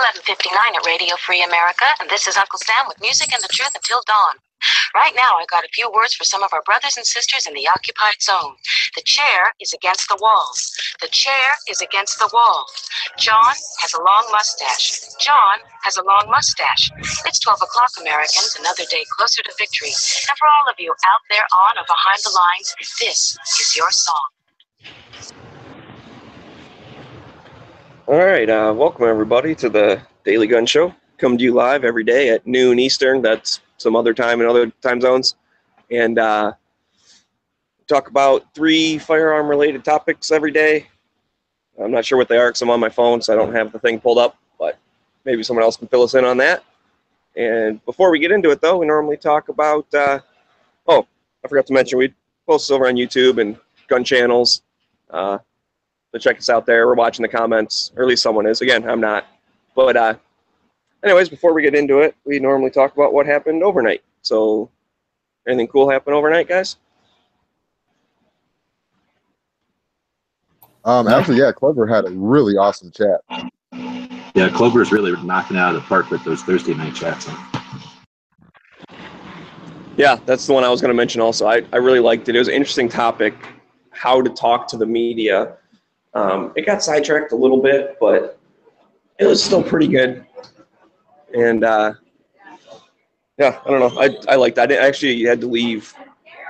11:59 at Radio Free America, and this is Uncle Sam with music and the truth until dawn. Right now, I got a few words for some of our brothers and sisters in the occupied zone. The chair is against the wall. The chair is against the wall. John has a long mustache. John has a long mustache. It's 12 o'clock, Americans, another day closer to victory. And for all of you out there on or behind the lines, this is your song. All right, welcome everybody to the Daily Gun Show. Come to you live every day at noon Eastern. That's some other time in other time zones. And talk about 3 firearm-related topics every day. I'm not sure what they are because I'm on my phone, so I don't have the thing pulled up, but maybe someone else can fill us in on that. And before we get into it, though, we normally talk about, I forgot to mention, we post over on YouTube and gun channels. So check us out there. We're watching the comments, or at least someone is. Again, I'm not. But anyways, before we get into it, we normally talk about what happened overnight. So anything cool happen overnight, guys? Actually, yeah, Clover had a really awesome chat. Yeah, Clover's really knocking it out of the park with those Thursday night chats. Yeah, that's the one I was going to mention also. I really liked it. It was an interesting topic, how to talk to the media. It got sidetracked a little bit, but it was still pretty good. And, yeah, I don't know. I liked that. I actually had to leave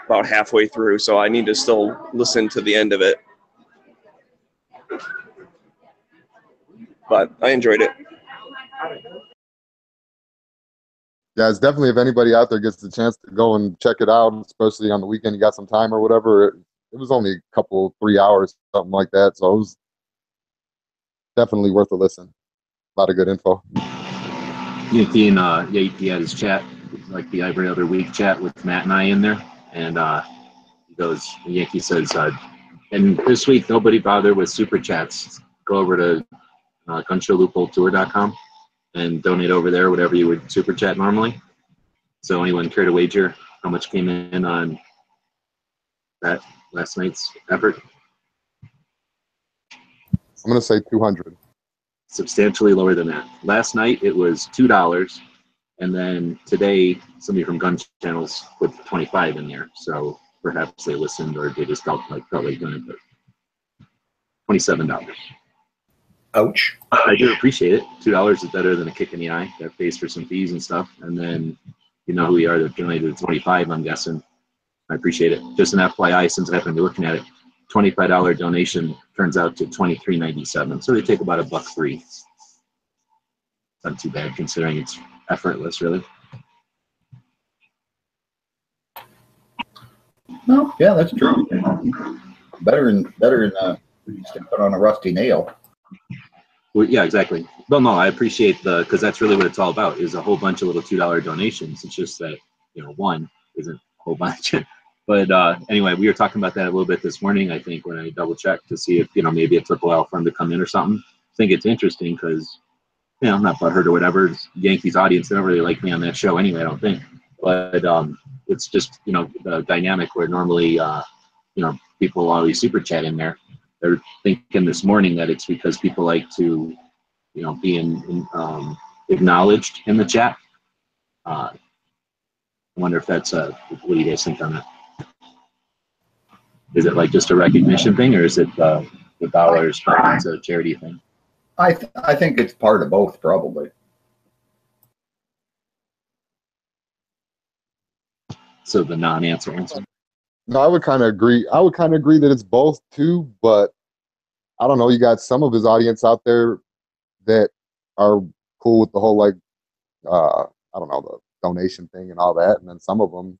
about halfway through, so I need to still listen to the end of it. But I enjoyed it. Yeah, it's definitely, if anybody out there gets the chance to go and check it out, especially on the weekend, you got some time or whatever, it was only a couple, 3 hours, something like that. So it was definitely worth a listen. A lot of good info. Yankee and he had his chat, like the every other week chat with Matt and I in there. And Yankee says, and this week, nobody bothered with super chats. Go over to gunshowloopholetour.com and donate over there, whatever you would super chat normally. So anyone care to wager how much came in on that last night's effort? I'm going to say 200. Substantially lower than that. Last night it was $2, and then today somebody from Gun Channels put 25 in there. So perhaps they listened or they just felt like going to put $27. Ouch. I do appreciate it. $2 is better than a kick in the eye. That pays for some fees and stuff. And then you know who we are that donated 25, I'm guessing. I appreciate it. Just an FYI, since I haven't been looking at it, $25 donation turns out to $23.97. So they take about $1.03. Not too bad considering it's effortless, really. No, yeah, that's true. Better than stick it on a rusty nail. Well, yeah, exactly. Well, no, I appreciate because that's really what it's all about, is a whole bunch of little $2 donations. It's just that, one isn't a whole bunch. But anyway, we were talking about that a little bit this morning, I think, when I double checked to see if, maybe a triple L for him to come in or something. I think it's interesting because, I'm not butthurt or whatever. It's Yankees audience. They don't really like me on that show anyway, I don't think. But it's just, the dynamic where normally, people always super chat in there. They're thinking this morning that it's because people like to, be acknowledged in the chat. I wonder if that's what do you guys think on that? Is it like just a recognition thing, or is it the dollars it's a charity thing? I think it's part of both, probably. So the non-answer answer. No, I would kind of agree. I would kind of agree that it's both too, but I don't know. You got some of his audience out there that are cool with the whole I don't know, the donation thing and all that, and then some of them.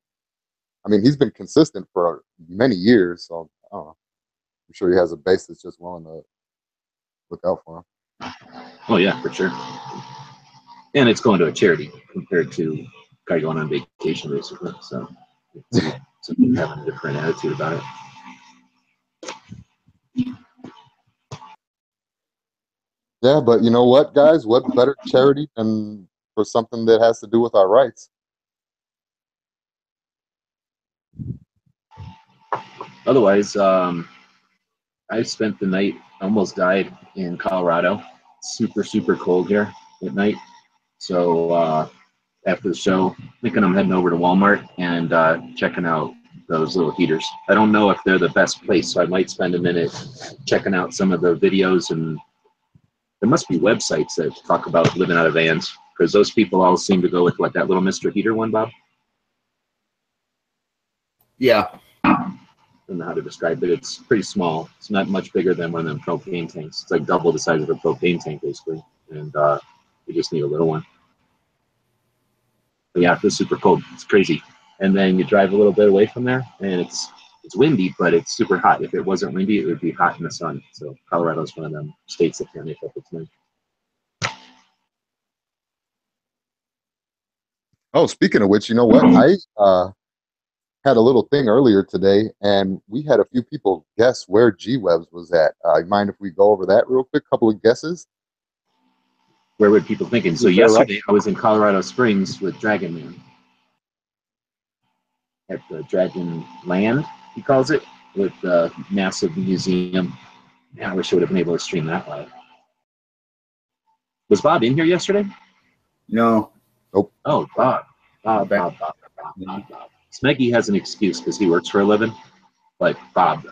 I mean, he's been consistent for many years, so I don't know. I'm sure he has a base that's just willing to look out for him. Oh yeah, for sure. And it's going to a charity compared to a guy going on vacation, basically. So something having a different attitude about it. Yeah, but you know what, guys? What better charity than for something that has to do with our rights? Otherwise, I spent the night, almost died in Colorado. Super, super cold here. at night. So after the show, thinking I'm heading over to Walmart and checking out those little heaters. I don't know if they're the best place, so I might spend a minute checking out some of the videos, and there must be websites that talk about living out of vans, because those people all seem to go with what, that little Mr. Heater one, Bob? Yeah. I don't know how to describe it. It's pretty small. It's not much bigger than one of them propane tanks. It's like double the size of a propane tank, basically. And you just need a little one. But yeah, it's super cold. It's crazy. And then you drive a little bit away from there, and it's windy, but it's super hot. If it wasn't windy, it would be hot in the sun. So Colorado's one of them states that can't make up its mind. Oh, speaking of which, you know what? I had a little thing earlier today, and we had a few people guess where G-Webs was at. Mind if we go over that real quick? Couple of guesses. Where would people thinking? So yesterday I was in Colorado Springs with Dragon Man at the Dragon Land, he calls it, with the massive museum. Man, I wish I would have been able to stream that live. Was Bob in here yesterday? No. Nope. Oh, Bob. Smeggy has an excuse because he works for a living, but Bob.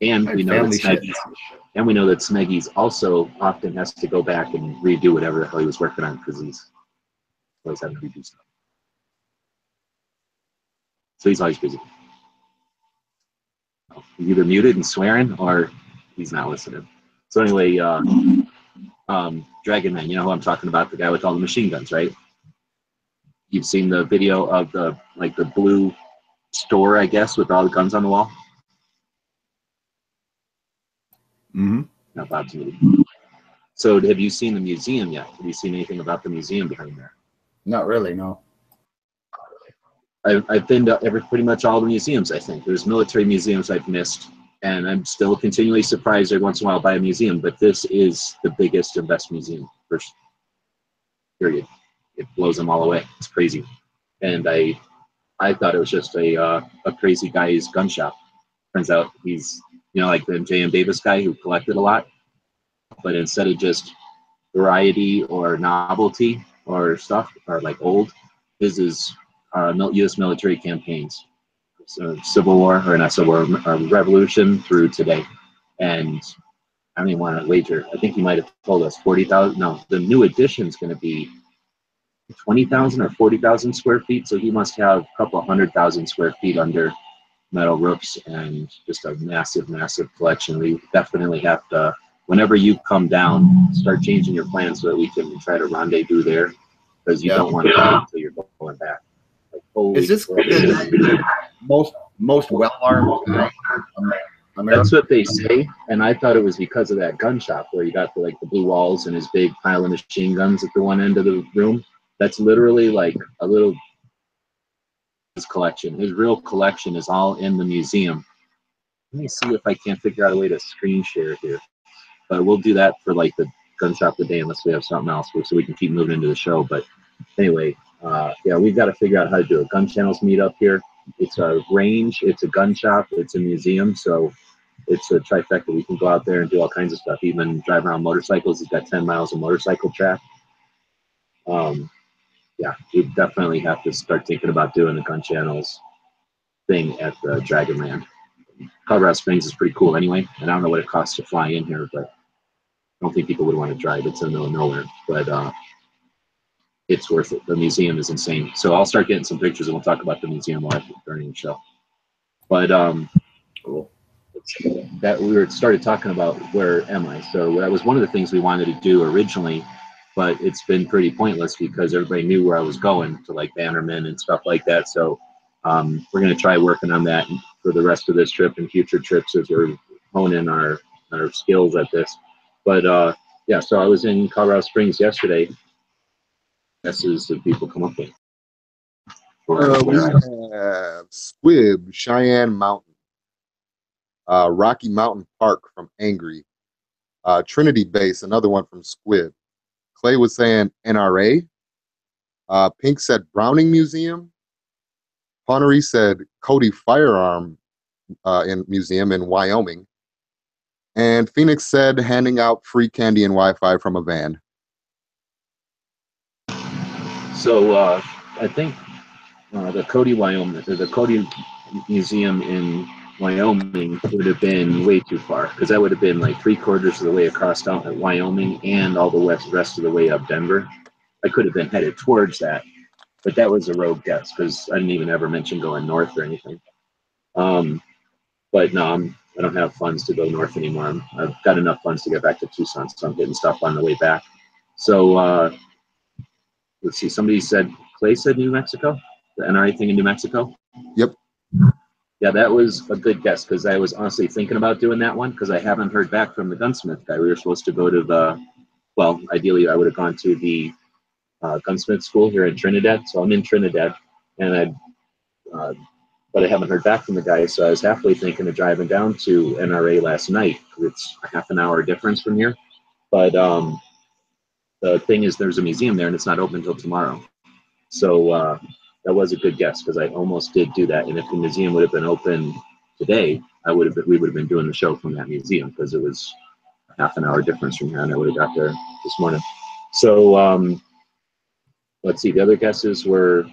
And we know that Smeggy's also often has to go back and redo whatever the hell he was working on because he's always having to redo stuff. So he's always busy. He's either muted and swearing or he's not listening. So anyway, Dragon Man, you know who I'm talking about, the guy with all the machine guns, right? You've seen the video of the blue store, I guess, with all the guns on the wall? Mm-hmm. No, Bob's muted. So have you seen the museum yet? Have you seen anything about the museum behind there? Not really, no. I've been to pretty much all the museums, I think. There's military museums I've missed, and I'm still continually surprised every once in a while by a museum, but this is the biggest and best museum, first, period. It blows them all away. It's crazy. And I thought it was just a crazy guy's gun shop. Turns out he's, you know, like the J.M. Davis guy who collected a lot, but instead of just variety or novelty or stuff, or like old, his is U.S. military campaigns, so Civil War, or not Civil War, Revolution through today. And I don't even want to wager. I think he might have told us 40,000. No, the new edition is going to be 20,000 or 40,000 square feet. So he must have a couple 100,000 square feet under metal roofs and just a massive, massive collection. We definitely have to, whenever you come down, start changing your plans so that we can try to rendezvous there, because you don't want to wait until you're going back. Like, is this the most well-armed guy in America? That's what they say, and I thought it was because of that gun shop where you got the blue walls and his big pile of machine guns at the one end of the room. That's literally like a little his collection. His real collection is all in the museum. Let me see if I can't figure out a way to screen share here. But we'll do that for like the gun shop today, unless we have something else, so we can keep moving into the show. But anyway, yeah, we've got to figure out how to do a gun channels meet up here. It's a range, it's a gun shop, it's a museum, so it's a trifecta. We can go out there and do all kinds of stuff, even drive around motorcycles. He's got 10 miles of motorcycle track. Yeah, we definitely have to start thinking about doing the gun channels thing at the Dragon Land. Colorado Springs is pretty cool anyway, and I don't know what it costs to fly in here, but I don't think people would want to drive. It's in the middle of nowhere, but it's worth it. The museum is insane. So I'll start getting some pictures, and we'll talk about the museum live during the show. But Cool. That we started talking about where am I? So that was one of the things we wanted to do originally, but it's been pretty pointless because everybody knew where I was going to, like Bannerman and stuff like that. So we're going to try working on that for the rest of this trip and future trips as we're honing our skills at this. But yeah, so I was in Colorado Springs yesterday. Guesses that people come up with. We have Squib, Cheyenne Mountain, Rocky Mountain Park from Angry, Trinity Base, another one from Squib. Clay was saying NRA. Pink said Browning Museum. Connery said Cody Firearm in Museum in Wyoming. And Phoenix said handing out free candy and Wi-Fi from a van. So I think the Cody, Wyoming, or the Cody Museum in Wyoming would have been way too far, because that would have been like 3/4 of the way across down at Wyoming and all the rest of the way up Denver. I could have been headed towards that, but that was a rogue guess because I didn't even ever mention going north or anything. But no, I don't have funds to go north anymore. I've got enough funds to get back to Tucson, so I'm getting stuff on the way back. So let's see. Somebody said Clay said New Mexico, the NRA thing in New Mexico. Yep. Yeah, that was a good guess because I was honestly thinking about doing that one because I haven't heard back from the gunsmith guy. We were supposed to go to the, well, ideally I would have gone to the gunsmith school here in Trinidad. So I'm in Trinidad, and but I haven't heard back from the guy. So I was halfway thinking of driving down to NRA last night because it's a half an hour difference from here. But the thing is, there's a museum there and it's not open until tomorrow. So that was a good guess because I almost did do that. And if the museum would have been open today, we would have been doing the show from that museum because it was a half an hour difference from here, and I would have got there this morning. So let's see. The other guesses were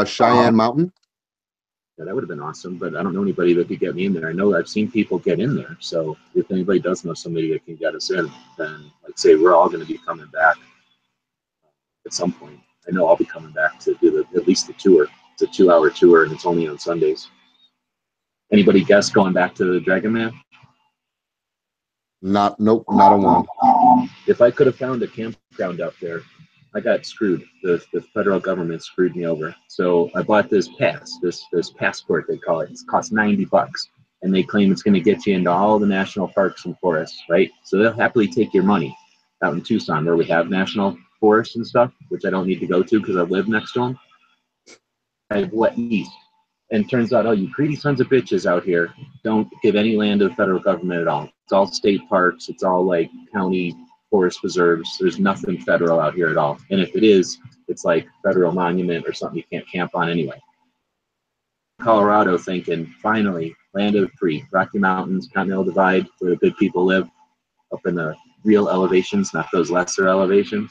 Cheyenne Mountain. Yeah, that would have been awesome, but I don't know anybody that could get me in there. I know I've seen people get in there. So if anybody does know somebody that can get us in, then like say we're all going to be coming back at some point. I know I'll be coming back to do at least the tour. It's a 2-hour tour and it's only on Sundays. Anybody guess going back to the Dragon Man? Nope, not a one. If I could have found a campground out there, I got screwed. The federal government screwed me over. So I bought this pass, this passport they call it. It costs $90, and they claim it's going to get you into all the national parks and forests, right? So they'll happily take your money out in Tucson, where we have national forests and stuff, which I don't need to go to because I live next to them. I went east, and turns out, oh, you greedy sons of bitches out here don't give any land to the federal government at all. It's all state parks. It's all like county forest preserves. There's nothing federal out here at all. And if it is, it's like federal monument or something you can't camp on anyway. Colorado thinking, finally, land of the free. Rocky Mountains, Continental Divide, where the good people live, up in the real elevations, not those lesser elevations.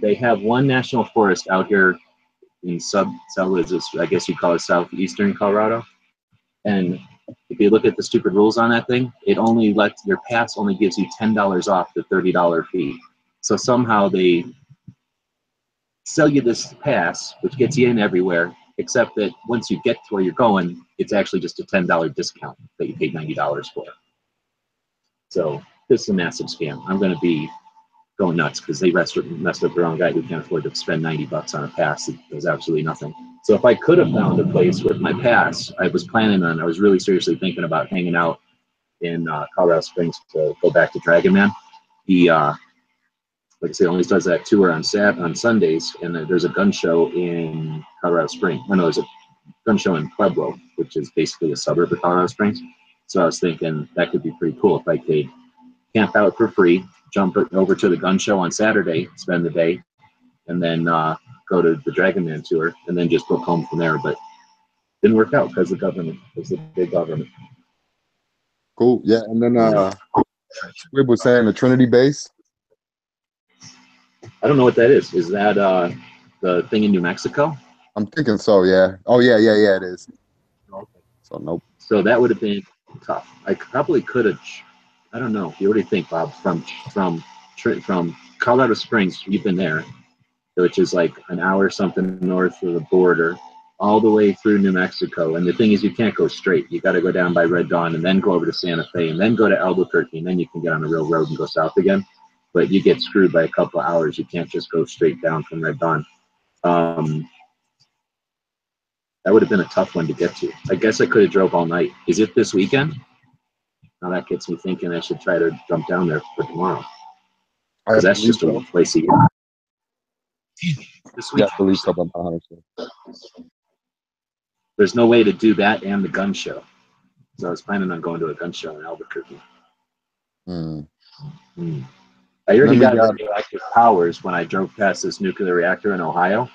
They have one national forest out here in I guess you call it southeastern Colorado. And if you look at the stupid rules on that thing, it only lets your pass only gives you $10 off the $30 fee. So somehow they sell you this pass, which gets you in everywhere, except that once you get to where you're going, it's actually just a $10 discount that you paid $90 for. So this is a massive scam. I'm going to be going nuts because they messed up their own guy who can't afford to spend $90 on a pass. It does absolutely nothing. So if I could have found a place with my pass, I was really seriously thinking about hanging out in Colorado Springs to go back to Dragon Man. He, like I said, only does that tour on Sundays, and there's a gun show in Colorado Springs. No, there's a gun show in Pueblo, which is basically a suburb of Colorado Springs. So I was thinking that could be pretty cool if I could camp out for free, jump over to the gun show on Saturday, spend the day, and then go to the Dragon Man tour, and then just book home from there. But didn't work out because the government, because the big government. Cool. Yeah, and then Squib was saying the Trinity base. I don't know what that is. Is that the thing in New Mexico? I'm thinking so. Yeah. Oh yeah, it is. Okay. So nope. So that would have been tough. I probably could have. I don't know. What do you think, Bob? From Colorado Springs, you've been there, which is like an hour something north of the border, all the way through New Mexico. And the thing is, you can't go straight. You got to go down by Red Dawn and then go over to Santa Fe and then go to Albuquerque, and then you can get on the real road and go south again. But you get screwed by a couple of hours. You can't just go straight down from Red Dawn. That would have been a tough one to get to. I guess I could have drove all night. Is it this weekend? Now that gets me thinking I should try to jump down there for tomorrow. Because that's just a place to get. This week. Yeah, I believe so. There's no way to do that and the gun show. So I was planning on going to a gun show in Albuquerque. I already got radioactive powers when I drove past this nuclear reactor in Ohio.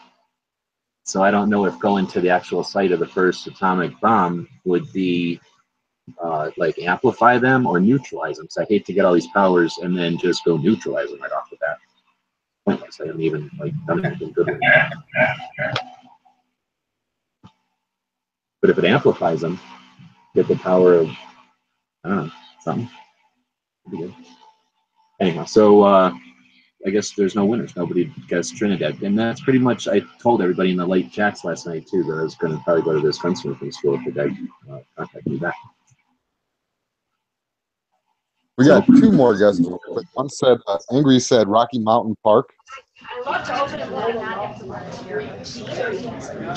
So I don't know if going to the actual site of the first atomic bomb would be like amplify them or neutralize them. So I hate to get all these powers and then just go neutralize them right off the bat. process. I haven't even like done anything good with it. But if it amplifies them, get the power of, I don't know, something. Pretty good. Anyhow, so I guess there's no winners. Nobody guessed Trinidad. And that's pretty much, I told everybody in the late chats last night, too, that I was going to probably go to this gunsmithing school if the guy contacted me back. We got two more guests real quick. One said, Angry said Rocky Mountain Park.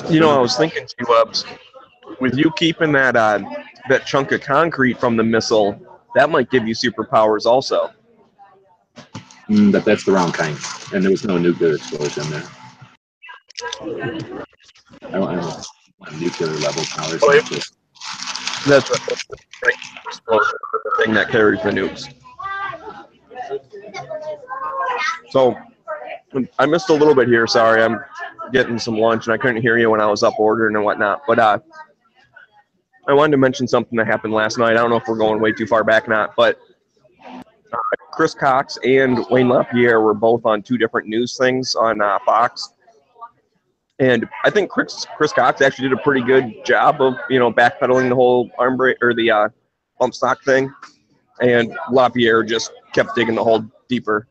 You know, I was thinking, T-Webs, with you keeping that that chunk of concrete from the missile, that might give you superpowers also. But that's the wrong kind. And there was no nuclear explosion there. I don't want nuclear level powers. Oh, that's the thing that carries the nukes. So I missed a little bit here. Sorry, I'm getting some lunch and I couldn't hear you when I was up ordering and whatnot. But I wanted to mention something that happened last night. I don't know if we're going way too far back or not, but Chris Cox and Wayne LaPierre were both on two different news things on Fox. And I think Chris Cox actually did a pretty good job of, backpedaling the whole arm brake or the bump stock thing. And LaPierre just kept digging the hole deeper.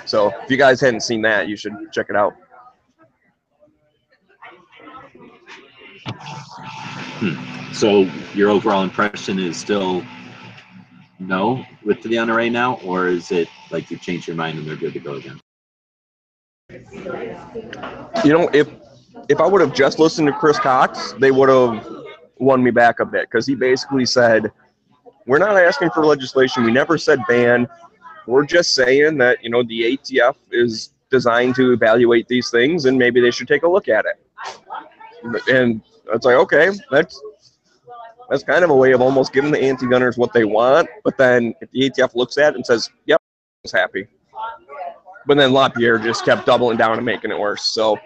So if you guys hadn't seen that, you should check it out. So your overall impression is still no with the NRA now, or is it like you changed your mind and they're good to go again? If I would have just listened to Chris Cox, they would have won me back a bit, because he basically said, we're not asking for legislation. We never said ban. We're just saying that, the ATF is designed to evaluate these things and maybe they should take a look at it. And it's like, okay, that's kind of a way of almost giving the anti-gunners what they want. But then if the ATF looks at it and says, yep, I was happy. But then LaPierre just kept doubling down and making it worse. So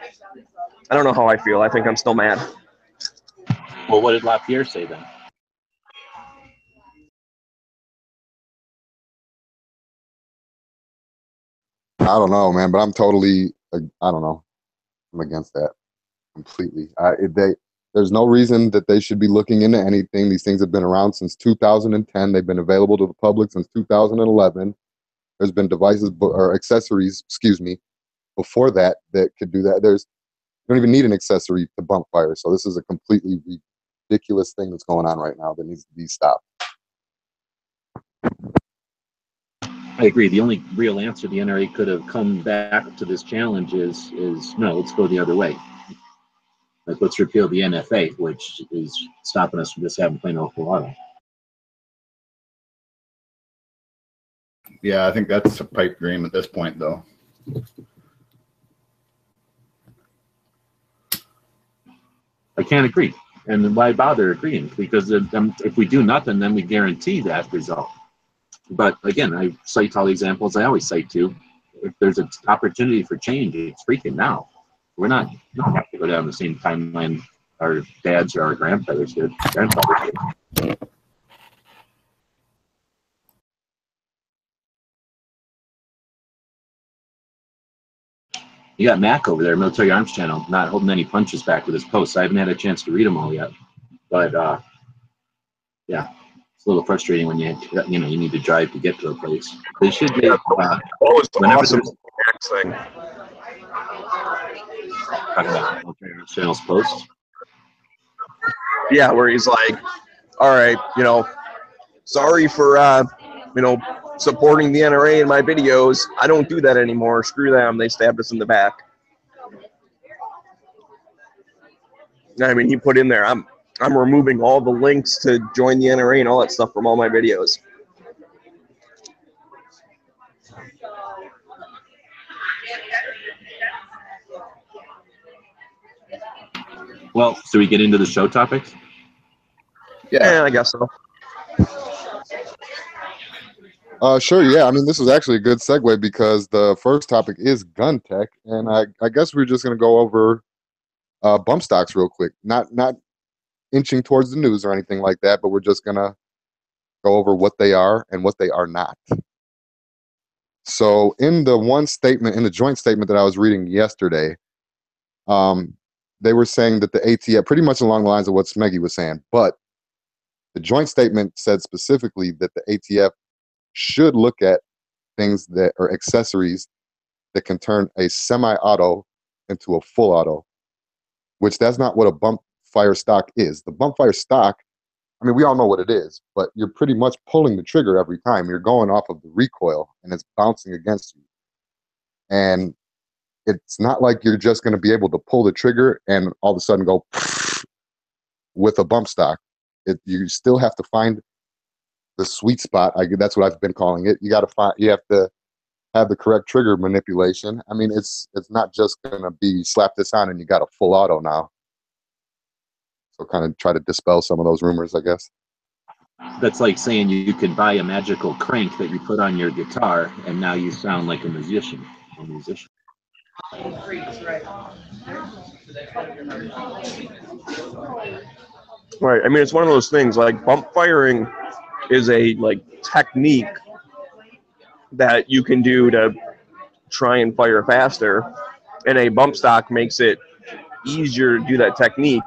I don't know how I feel. I think I'm still mad. Well, what did LaPierre say then? I don't know, man, but I'm totally, I don't know. I'm against that completely. There's no reason that they should be looking into anything. These things have been around since 2010. They've been available to the public since 2011. There's been devices or accessories, before that could do that. You don't even need an accessory to bump fire. So this is a completely ridiculous thing that's going on right now that needs to be stopped. I agree. The only real answer the NRA could have come back to this challenge is no, let's go the other way. Like, let's repeal the NFA, which is stopping us from just having plain old auto. Yeah, I think that's a pipe dream at this point, though. I can't agree. And why bother agreeing? Because if we do nothing, then we guarantee that result. But again, I cite all the examples I always cite to. If there's an opportunity for change, it's freaking now. We don't have to go down the same timeline our dads or our grandfathers did. You got Mac over there, Military Arms Channel, not holding any punches back with his posts. I haven't had a chance to read them all yet, but yeah, it's a little frustrating when you need to drive to get to a place. They should make whenever awesome thing. Talking about Military Arms Channel's posts. Yeah, where he's like, all right, sorry for supporting the NRA in my videos. I don't do that anymore. Screw them. They stabbed us in the back. I mean, he put in there, I'm removing all the links to join the NRA and all that stuff from all my videos. Well, should we get into the show topics? Yeah, I guess so. Sure, yeah. I mean, this is actually a good segue because the first topic is gun tech, and I guess we're just going to go over bump stocks real quick. Not inching towards the news or anything like that, but we're just going to go over what they are and what they are not. So in the one statement, in the joint statement that I was reading yesterday, they were saying that the ATF, pretty much along the lines of what Smeggy was saying, but the joint statement said specifically that the ATF should look at things that are accessories that can turn a semi-auto into a full auto, which that's not what a bump fire stock is. The bump fire stock, I mean, we all know what it is, but you're pretty much pulling the trigger every time. You're going off of the recoil and it's bouncing against you. And it's not like you're just going to be able to pull the trigger and all of a sudden go with a bump stock. You still have to find the sweet spot. That's what I've been calling it. You have to have the correct trigger manipulation. I mean, it's not just going to be slap this on and you got a full auto now. So kind of try to dispel some of those rumors, I guess. That's like saying you could buy a magical crank that you put on your guitar and now you sound like a musician. Right. I mean, it's one of those things, like bump firing is a technique that you can do to try and fire faster, and a bump stock makes it easier to do that technique.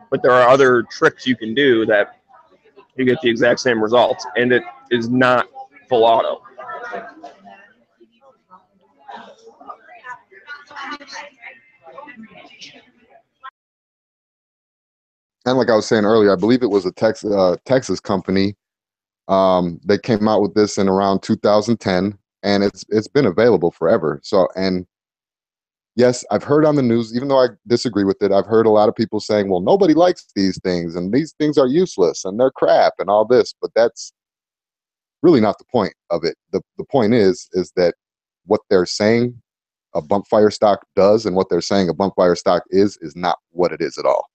But there are other tricks you can do that you get the exact same results, and it is not full auto. And like I was saying earlier, I believe it was a Texas company. They came out with this in around 2010, and it's been available forever. So, and yes, I've heard on the news, even though I disagree with it, I've heard a lot of people saying, well, nobody likes these things, and these things are useless, and they're crap, and all this. But that's really not the point of it. The point is that what they're saying a bump fire stock does and what they're saying a bump fire stock is not what it is at all.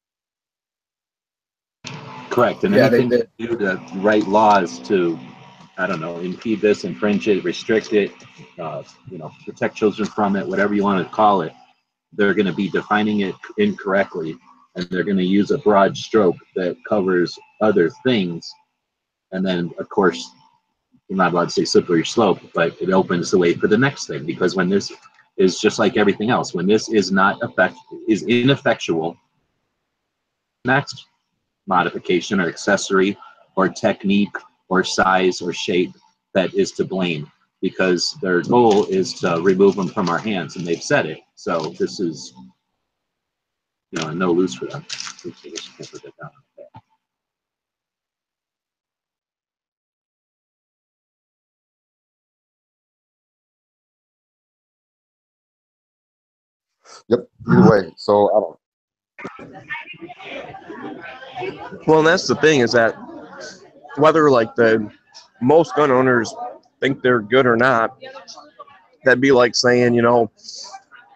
Correct. And anything they do to write laws to, I don't know, impede this, infringe it, restrict it, protect children from it, whatever you want to call it, they're going to be defining it incorrectly, and they're going to use a broad stroke that covers other things. And then, of course, you're not allowed to say slippery slope, but it opens the way for the next thing. Because when this is just like everything else, when this is ineffectual, next modification or accessory or technique or size or shape that is to blame, because their goal is to remove them from our hands, and they've said it. So this is, a no lose for them. Oops, I guess you can't put that down. Okay. Yep. Either way. So I don't. Well, and that's the thing, is that whether the most gun owners think they're good or not, that'd be like saying,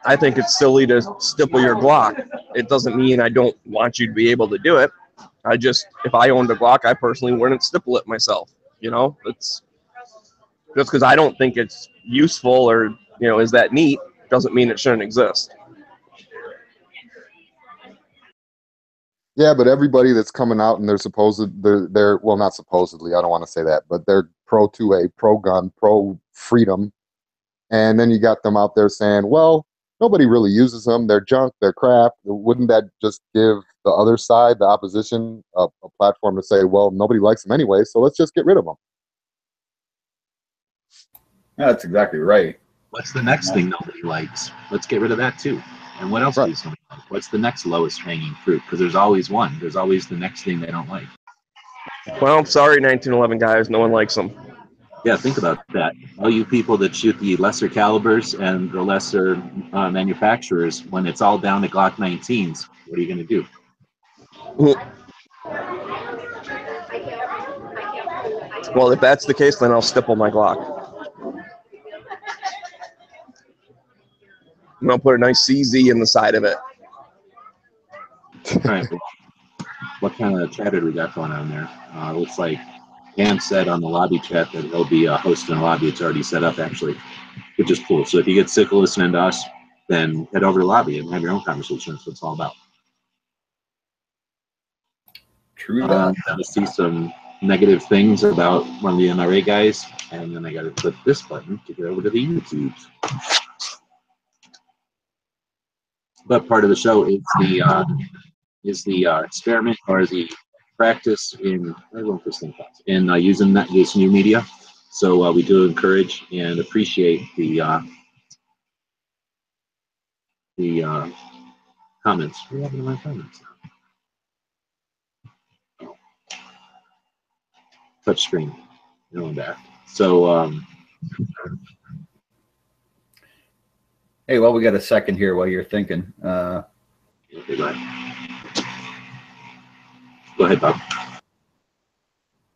I think it's silly to stipple your Glock. It doesn't mean I don't want you to be able to do it. If I owned a Glock, I personally wouldn't stipple it myself. It's just because I don't think it's useful or, is that neat, doesn't mean it shouldn't exist. Yeah, but everybody that's coming out and they're well, not supposedly, I don't want to say that, but they're pro-gun, pro-freedom. And then you got them out there saying, well, nobody really uses them. They're junk, they're crap. Wouldn't that just give the other side, the opposition, a platform to say, well, nobody likes them anyway, so let's just get rid of them? Yeah, that's exactly right. What's the next thing nobody likes? Let's get rid of that too. And what else do somebody like? What's the next lowest hanging fruit? Because there's always one. There's always the next thing they don't like. Well, sorry, 1911 guys, no one likes them. Yeah, think about that. All you people that shoot the lesser calibers and the lesser manufacturers, when it's all down to Glock 19s, what are you going to do? Well, if that's the case, then I'll stipple my Glock. I'm going to put a nice CZ in the side of it. All right. What kind of chatter do we got going on there? Looks like Cam said on the lobby chat that he'll be hosting a lobby. It's already set up, actually, which is cool. So if you get sick of listening to us, then head over to the lobby and have your own conversation. That's what it's all about. True that. I see some negative things about one of the NRA guys And then I got to click this button to get over to the YouTubes. But part of the show is the experiment or the practice in using this new media. So we do encourage and appreciate the comments. What happened to my comments? Oh. Touch screen. No one back. So hey, well, we got a second here while you're thinking. okay, go ahead. Go ahead, Bob.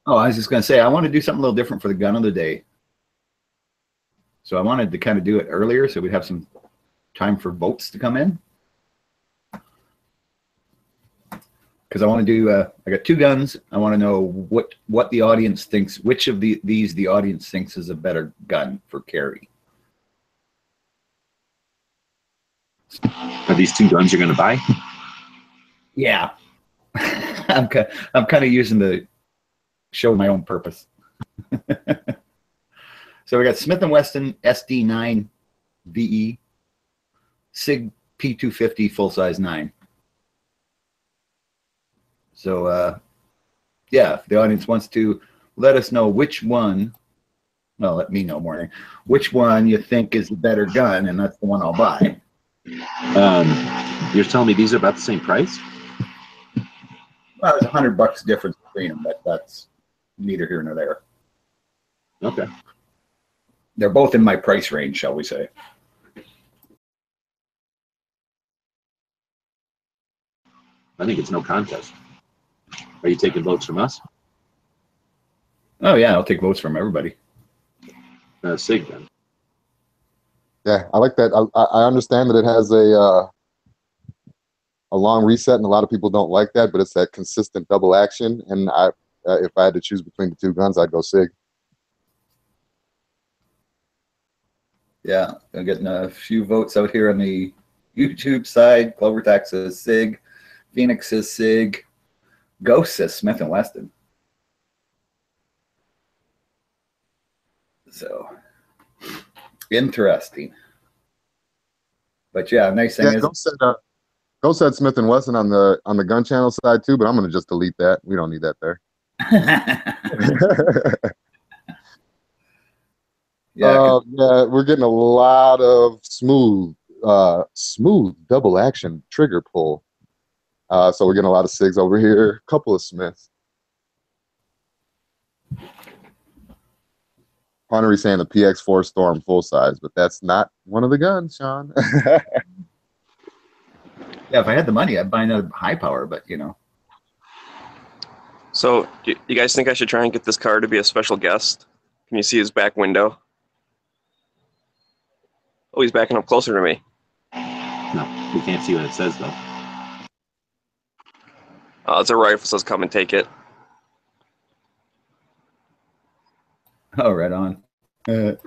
Oh, I was just going to say, I want to do something a little different for the gun of the day. So I wanted to kind of do it earlier so we'd have some time for votes to come in. Because I want to do, I got two guns. I want to know what the audience thinks, which of these the audience thinks is a better gun for carry. Are these two guns you're going to buy? Yeah. I'm kind of using the show my own purpose. So we got Smith & Wesson SD9 VE, SIG P250 full-size 9. So, yeah, if the audience wants to let us know which one, well, let me know more, which one you think is the better gun, and that's the one I'll buy. You're telling me these are about the same price? Well, there's $100 difference between them, but that's neither here nor there. Okay. They're both in my price range, shall we say. I think it's no contest. Are you taking votes from us? Oh, yeah, I'll take votes from everybody. SIG then. Yeah, I like that. I understand that it has a long reset, and a lot of people don't like that, but it's that consistent double action. And if I had to choose between the two guns, I'd go SIG. Yeah, I'm getting a few votes out here on the YouTube side. Clovertax says SIG. Phoenix says SIG. Ghost says Smith & Wesson. So, interesting. But yeah, nice thing is... Ghost said Smith & Wesson on the gun channel side too, but I'm going to just delete that. We don't need that there. Yeah, we're getting a lot of smooth double action trigger pull. So we're getting a lot of SIGs over here, a couple of Smiths. Connery saying the PX4 Storm full size, but that's not one of the guns, Sean. Yeah, if I had the money, I'd buy another high power, but you know. So, do you guys think I should try and get this car to be a special guest? Can you see his back window? Oh, he's backing up closer to me. No, we can't see what it says, though. It's a rifle, says come and take it. Oh, right on. I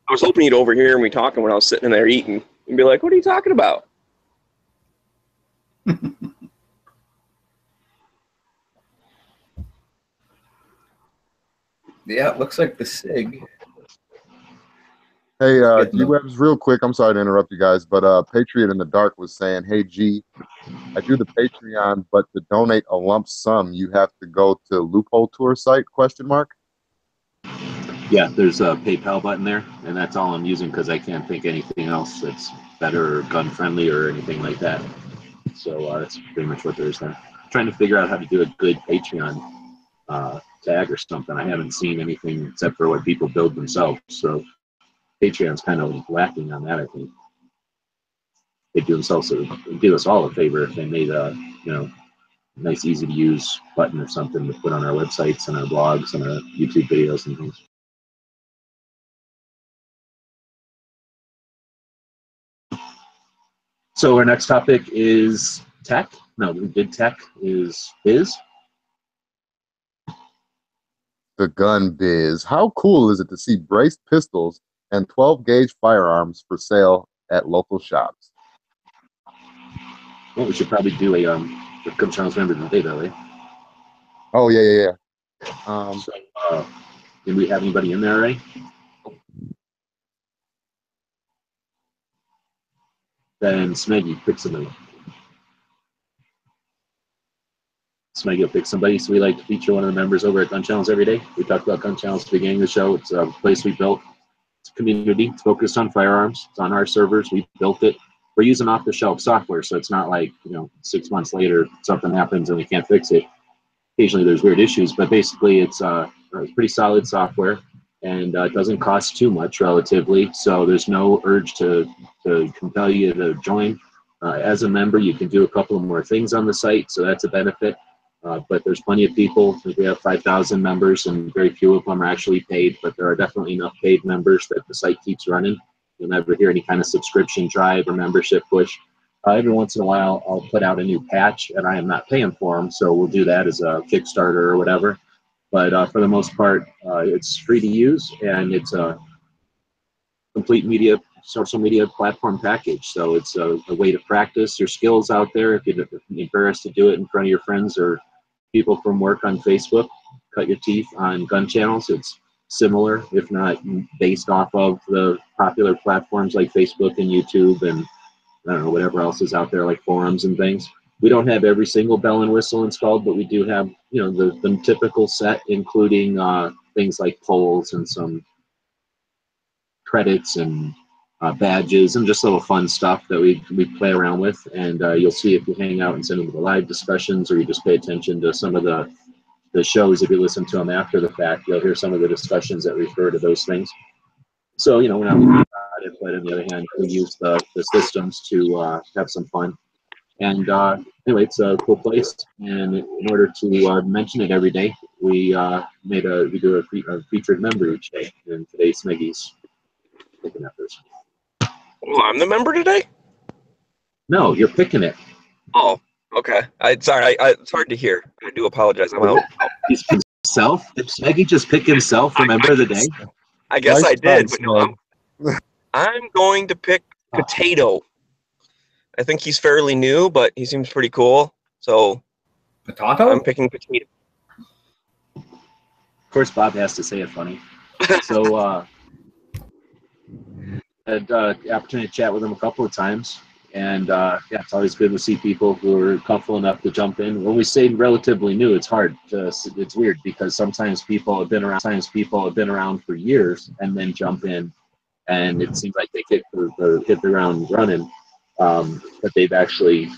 was hoping he'd overhear me talking when I was sitting in there eating and be like, what are you talking about? Yeah, it looks like the SIG. Hey, G-Webs, real quick, I'm sorry to interrupt you guys, but Patriot in the Dark was saying, hey, G, I do the Patreon, but to donate a lump sum, you have to go to Loophole Tour site, ? Yeah, there's a PayPal button there, and that's all I'm using because I can't think anything else that's better or gun-friendly or anything like that. So that's pretty much what there is there. I'm trying to figure out how to do a good Patreon tag or something. I haven't seen anything except for what people build themselves. So Patreon's kind of lacking on that, I think. They'd do us all a favor if they made a nice, easy to use button or something to put on our websites and our blogs and our YouTube videos and things. So our next topic is tech. No, big tech is biz. The gun biz. How cool is it to see braced pistols and 12-gauge firearms for sale at local shops? Well, we should probably do a Come Charles Member of the Day, though, eh? Oh, yeah. So, did we have anybody in there already? Then Smeggy, pick somebody. Smeggy will pick somebody. So we like to feature one of the members over at Gun Channels every day. We talk about Gun Channels at the beginning of the show. It's a place we built. It's a community. It's focused on firearms. It's on our servers. We built it. We're using off-the-shelf software, so it's not like 6 months later something happens and we can't fix it. Occasionally there's weird issues, but basically it's pretty solid software, and it doesn't cost too much relatively. So there's no urge to compel you to join. As a member, you can do a couple of more things on the site, so that's a benefit. But there's plenty of people. I think we have 5,000 members, and very few of them are actually paid, but there are definitely enough paid members that the site keeps running. You'll never hear any kind of subscription drive or membership push. Every once in a while, I'll put out a new patch, and I am not paying for them, so we'll do that as a Kickstarter or whatever. But for the most part, it's free to use, and it's a complete social media platform package. So it's a way to practice your skills out there. If you're embarrassed to do it in front of your friends or people from work on Facebook, cut your teeth on Gun Channels. It's similar, if not based off of the popular platforms like Facebook and YouTube and I don't know, whatever else is out there, like forums and things. We don't have every single bell and whistle installed, but we do have, the typical set, including things like polls and some credits and badges and just little fun stuff that we play around with. And you'll see if you hang out and send them to the live discussions, or you just pay attention to some of the shows. If you listen to them after the fact, you'll hear some of the discussions that refer to those things. So, we're not looking at it, but on the other hand, we use the systems to have some fun. And anyway, it's a cool place. And in order to mention it every day, we do a featured member each day. And today's Smeggy's picking that person. Oh, I'm the member today? No, you're picking it. Oh, okay. Sorry, it's hard to hear. I do apologize. I'm out. He's himself? Did Smeggy just pick himself for member of the day? I guess Nice I did, try, but no, I'm going to pick Potato. I think he's fairly new, but he seems pretty cool. So Potato? I'm picking Potato. Of course, Bob has to say it funny. So had the opportunity to chat with him a couple of times. And it's always good to see people who are comfortable enough to jump in. When we say relatively new, it's hard. It's weird because sometimes people have been around for years and then jump in, and it seems like they hit the ground running. But they've actually,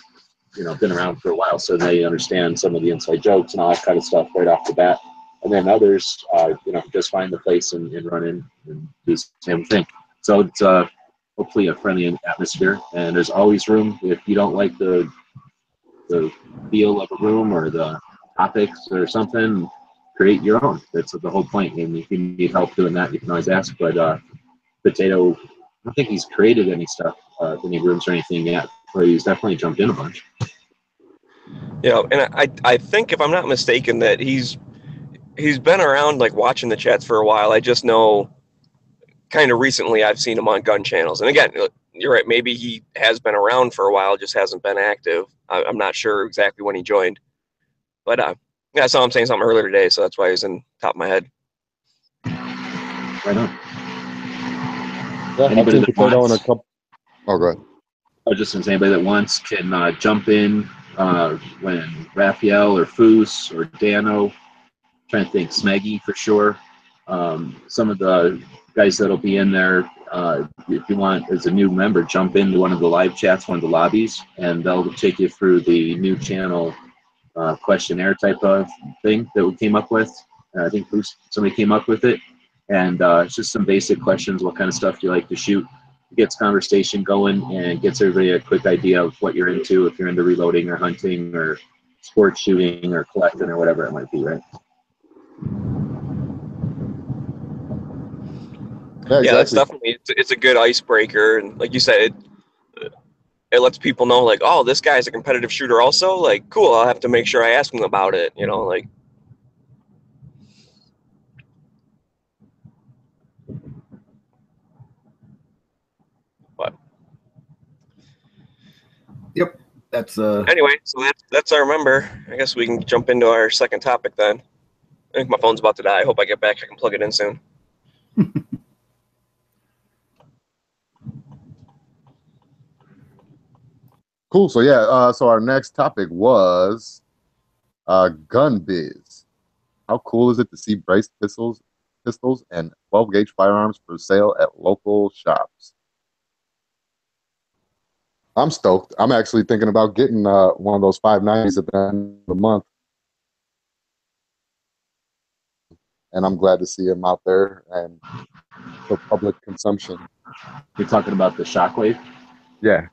been around for a while, so they understand some of the inside jokes and all that kind of stuff right off the bat. And then others, just find the place and run in and do the same thing. So it's hopefully a friendly atmosphere, and there's always room. If you don't like the feel of a room or the topics or something, create your own. That's the whole point. And if you need help doing that, you can always ask. But Potato, I don't think he's created any stuff, any rooms or anything yet, but he's definitely jumped in a bunch. And I think, if I'm not mistaken, that he's been around, like, watching the chats for a while. I just know kind of recently I've seen him on Gun Channels. And again, you're right, maybe he has been around for a while, just hasn't been active. I'm not sure exactly when he joined. But I saw him saying something earlier today, so that's why he's in top of my head. Right on. Yeah, Anybody I think that Potato wants? and a couple. Oh, go ahead. I was just going to say, anybody that wants can jump in when Raphael or Foose or Dano, trying to think, Smeggy for sure. Some of the guys that'll be in there, if you want, as a new member, jump into one of the live chats, one of the lobbies, and they'll take you through the new channel questionnaire type of thing that we came up with. I think somebody came up with it, and it's just some basic questions. What kind of stuff do you like to shoot? It gets conversation going and gets everybody a quick idea of what you're into, if you're into reloading or hunting or sports shooting or collecting or whatever it might be, right? Yeah, It's definitely it's a good icebreaker, and like you said, it lets people know, like, oh, this guy's a competitive shooter also. Like, cool, I'll have to make sure I ask him about it. Like. But. Yep, that's Anyway, so that's our member. I guess we can jump into our second topic then. I think my phone's about to die. I hope I get back. I can plug it in soon. Cool. So yeah, so our next topic was gun biz. How cool is it to see braced pistols and 12 gauge firearms for sale at local shops? I'm stoked. I'm actually thinking about getting one of those 590s at the end of the month, and I'm glad to see them out there and for public consumption. You're talking about the Shockwave? Yeah.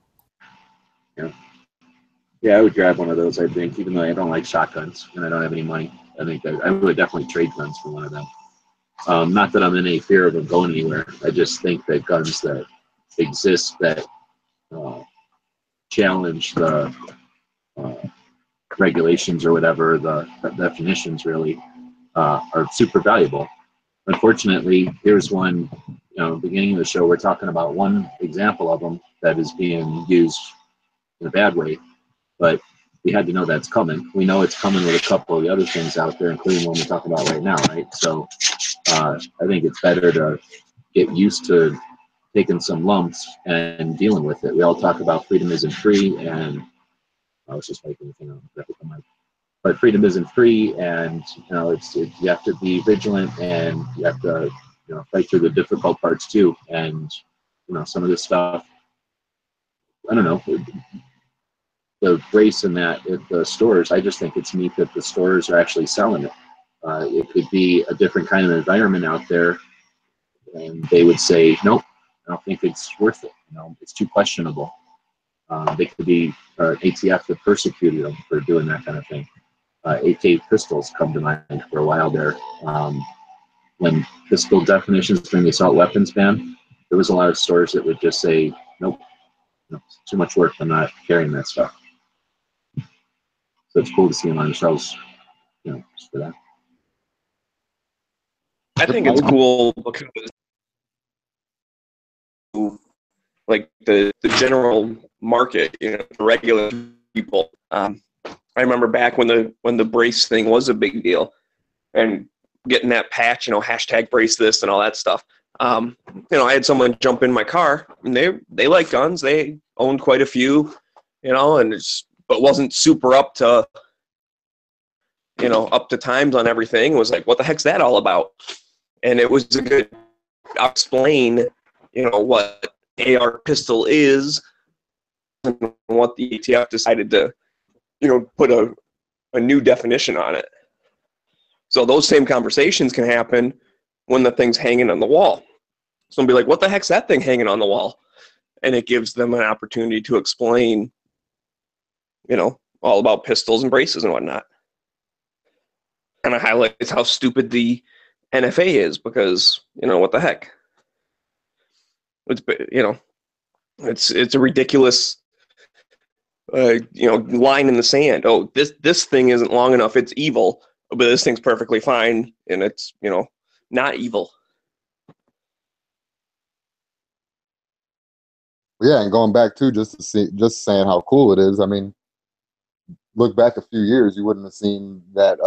Yeah, I would grab one of those, I think, even though I don't like shotguns and I don't have any money. I think that I would definitely trade guns for one of them. Not that I'm in any fear of them going anywhere. I just think that guns that exist that challenge the regulations or whatever, the definitions really, are super valuable. Unfortunately, here's one, beginning of the show, we're talking about one example of them that is being used in a bad way, but we had to know that's coming. We know it's coming with a couple of the other things out there, including one we're talking about right now, right? So I think it's better to get used to taking some lumps and dealing with it. We all talk about freedom isn't free, and I was just making anything on, but freedom isn't free, and you have to be vigilant, and you have to fight through the difficult parts too. And some of this stuff, I don't know, the brace in that at the stores, I just think it's neat that the stores are actually selling it. It could be a different kind of environment out there, and they would say, nope, I don't think it's worth it. It's too questionable. They could be ATF that persecuted them for doing that kind of thing. AK pistols come to mind for a while there. When pistol definitions during the assault weapons ban, there was a lot of stores that would just say, nope, it's too much work, I'm not carrying that stuff. So it's cool to see them on the shelves, just for that. I think it's cool because like the general market, the regular people. I remember back when the brace thing was a big deal, and getting that patch, hashtag brace this and all that stuff. I had someone jump in my car, and they like guns. They owned quite a few, and but wasn't super up to times on everything. It was like, what the heck's that all about? And it was a good explain, what AR pistol is and what the ATF decided to, put a new definition on it. So those same conversations can happen when the thing's hanging on the wall. Someone be like, what the heck's that thing hanging on the wall? And it gives them an opportunity to explain, all about pistols and braces and whatnot. And it highlights how stupid the NFA is because, what the heck? It's a ridiculous line in the sand. Oh, this thing isn't long enough, it's evil, but this thing's perfectly fine and it's not evil. Yeah, and going back to just saying how cool it is. I mean, look back a few years, you wouldn't have seen that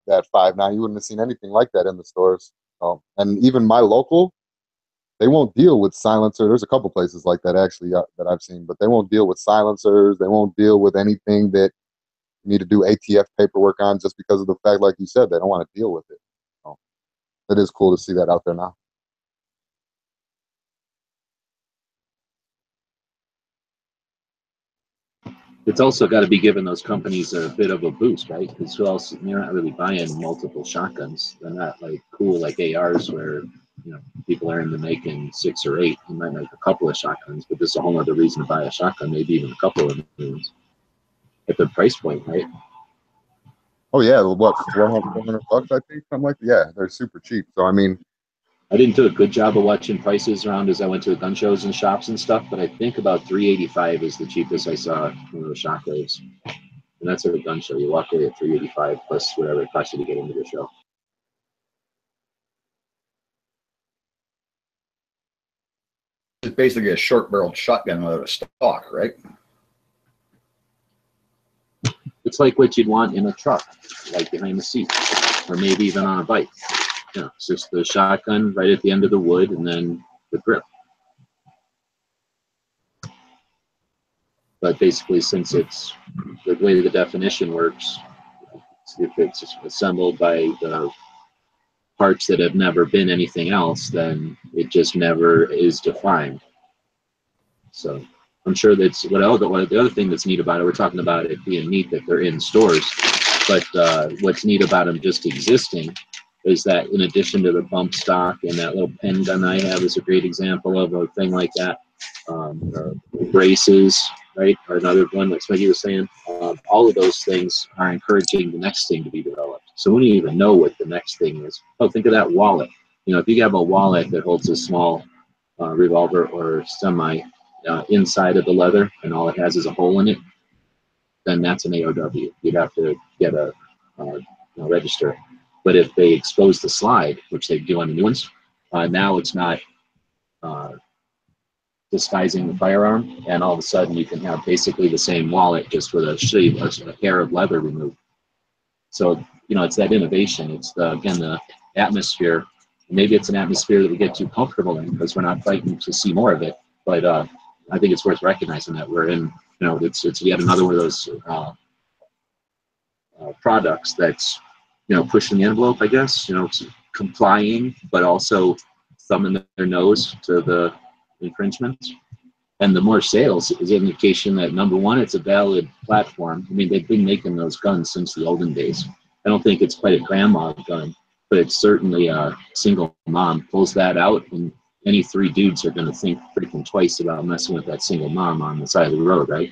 that 5.9. You wouldn't have seen anything like that in the stores. And even my local, they won't deal with silencer. There's a couple places like that actually that I've seen, but they won't deal with silencers. They won't deal with anything that you need to do ATF paperwork on just because of the fact, like you said, they don't want to deal with it. So it is cool to see that out there now. It's also got to be giving those companies a bit of a boost, right? Because who else? You're not really buying multiple shotguns. They're not like cool like ARs where people are into making 6 or 8. You might make a couple of shotguns, but this is a whole other reason to buy a shotgun, maybe even a couple of them at the price point, right? Oh yeah, what, $400 I think, something like that. Yeah, they're super cheap. So I mean, I didn't do a good job of watching prices around as I went to the gun shows and shops and stuff, but I think about $385 is the cheapest I saw one of the Shockwaves. And that's at a gun show. You walk away at $385 plus whatever it costs you to get into the show. It's basically a short-barreled shotgun without a stock, right? It's like what you'd want in a truck, like behind the seat. or maybe even on a bike. You know, it's just the shotgun right at the end of the wood, and then the grip. But basically, since it's the way the definition works, if it's assembled by the parts that have never been anything else, then it just never is defined. So I'm sure that's what the other thing that's neat about it, we're talking about it being neat that they're in stores, but what's neat about them just existing is that in addition to the bump stock, and that little pen gun I have is a great example of a thing like that, braces, right, are another one, like Smeggy was saying. All of those things are encouraging the next thing to be developed. So we don't even know what the next thing is. Oh, think of that wallet. You know, if you have a wallet that holds a small revolver or semi inside of the leather, and all it has is a hole in it, then that's an AOW. You'd have to get a register. But if they expose the slide, which they do on the new ones, now it's not disguising the firearm, and all of a sudden you can have basically the same wallet just with a hair of leather removed. So, you know, it's that innovation. It's the atmosphere. Maybe it's an atmosphere that we get too comfortable in because we're not fighting to see more of it. But I think it's worth recognizing that we're in, you know, it's yet another one of those products that's, you know, pushing the envelope, I guess, you know, complying, but also thumbing their nose to the infringements. And the more sales is an indication that, number one, it's a valid platform. I mean, they've been making those guns since the olden days. I don't think it's quite a grandma gun, but it's certainly a single mom pulls that out, and any three dudes are going to think freaking twice about messing with that single mom on the side of the road, right?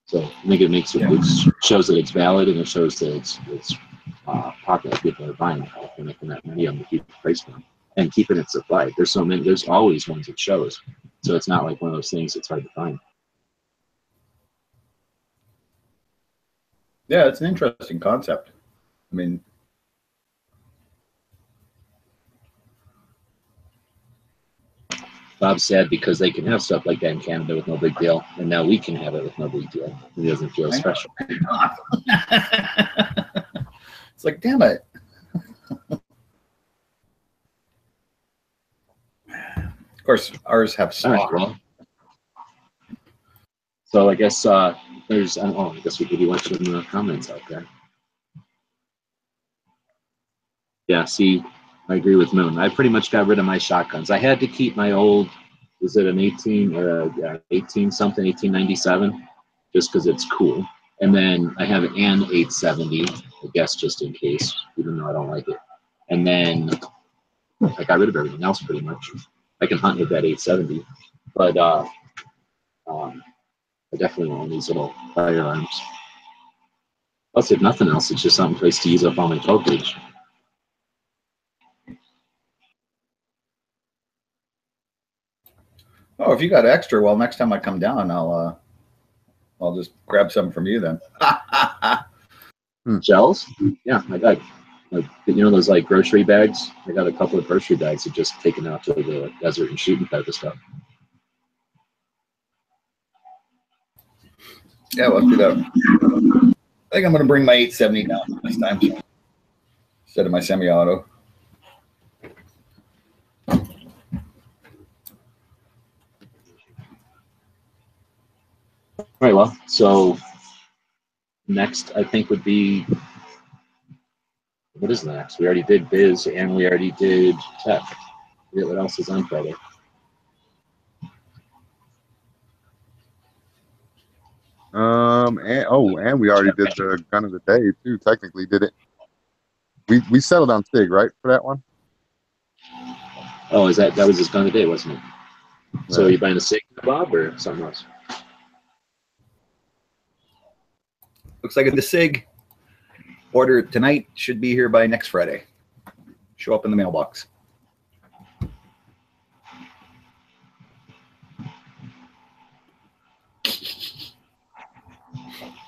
So I think it shows that it's valid, and it shows that it's popular. People are buying it, and making that money on the keep the price down and keeping it supplied. There's so many. There's always ones it shows, so it's not like one of those things that's hard to find. Yeah, it's an interesting concept. I mean, Bob's sad because they can have stuff like that in Canada with no big deal, and now we can have it with no big deal. It doesn't feel special. It's like, damn it. Of course, ours have stock. Right, well, so I guess there's. I guess we could be watching the comments out there. Yeah, see, I agree with Moon. I pretty much got rid of my shotguns. I had to keep my old, was it an 1897, just because it's cool. And then I have an 870, I guess, just in case, even though I don't like it. And then I got rid of everything else pretty much. I can hunt with that 870, but I definitely want these little firearms. Plus, if nothing else, it's just some place to use up all my 12 gauge. Oh, if you got extra, well, next time I come down, I'll just grab some from you then. Gels? Yeah, I got, like, you know, those like grocery bags. I got a couple of grocery bags of just taken out to the desert and shooting type of stuff. Yeah, let's do that. I think I'm going to bring my 870 down this time instead of my semi-auto. All right, well, so next I think would be, what is next? We already did Biz and we already did Tech. What else is on Friday? And we already did the gun of the day too. Technically, did it? We settled on SIG, right, for that one? Oh, that was his gun of the day, wasn't it? Right. So are you buying a SIG, Bob, or something else? Looks like the SIG order tonight should be here by next Friday. Show up in the mailbox.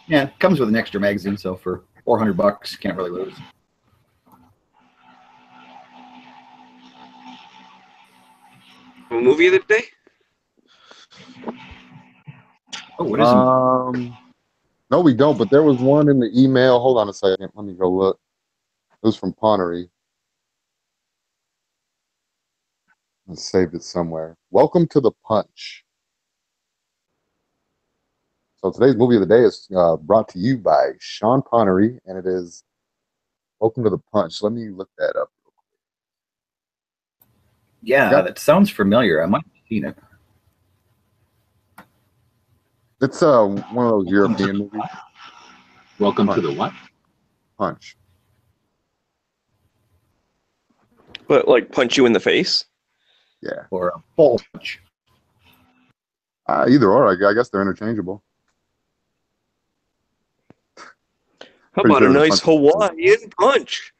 Yeah, it comes with an extra magazine, so for $400, can't really lose. Movie of the day? Oh, what is it? No, we don't. But there was one in the email. Hold on a second. Let me go look. It was from Ponery. I saved it somewhere. Welcome to the Punch. So today's movie of the day is brought to you by Sean Ponery, and it is Welcome to the Punch. Let me look that up. Yeah, Yep. that sounds familiar. I might have seen it. It's one of those European movies. Welcome Punch. to the what? Punch. But like punch you in the face. Yeah. Or a bulge. Either or. I guess they're interchangeable. How Pretty about sure a it was nice Hawaiian punch?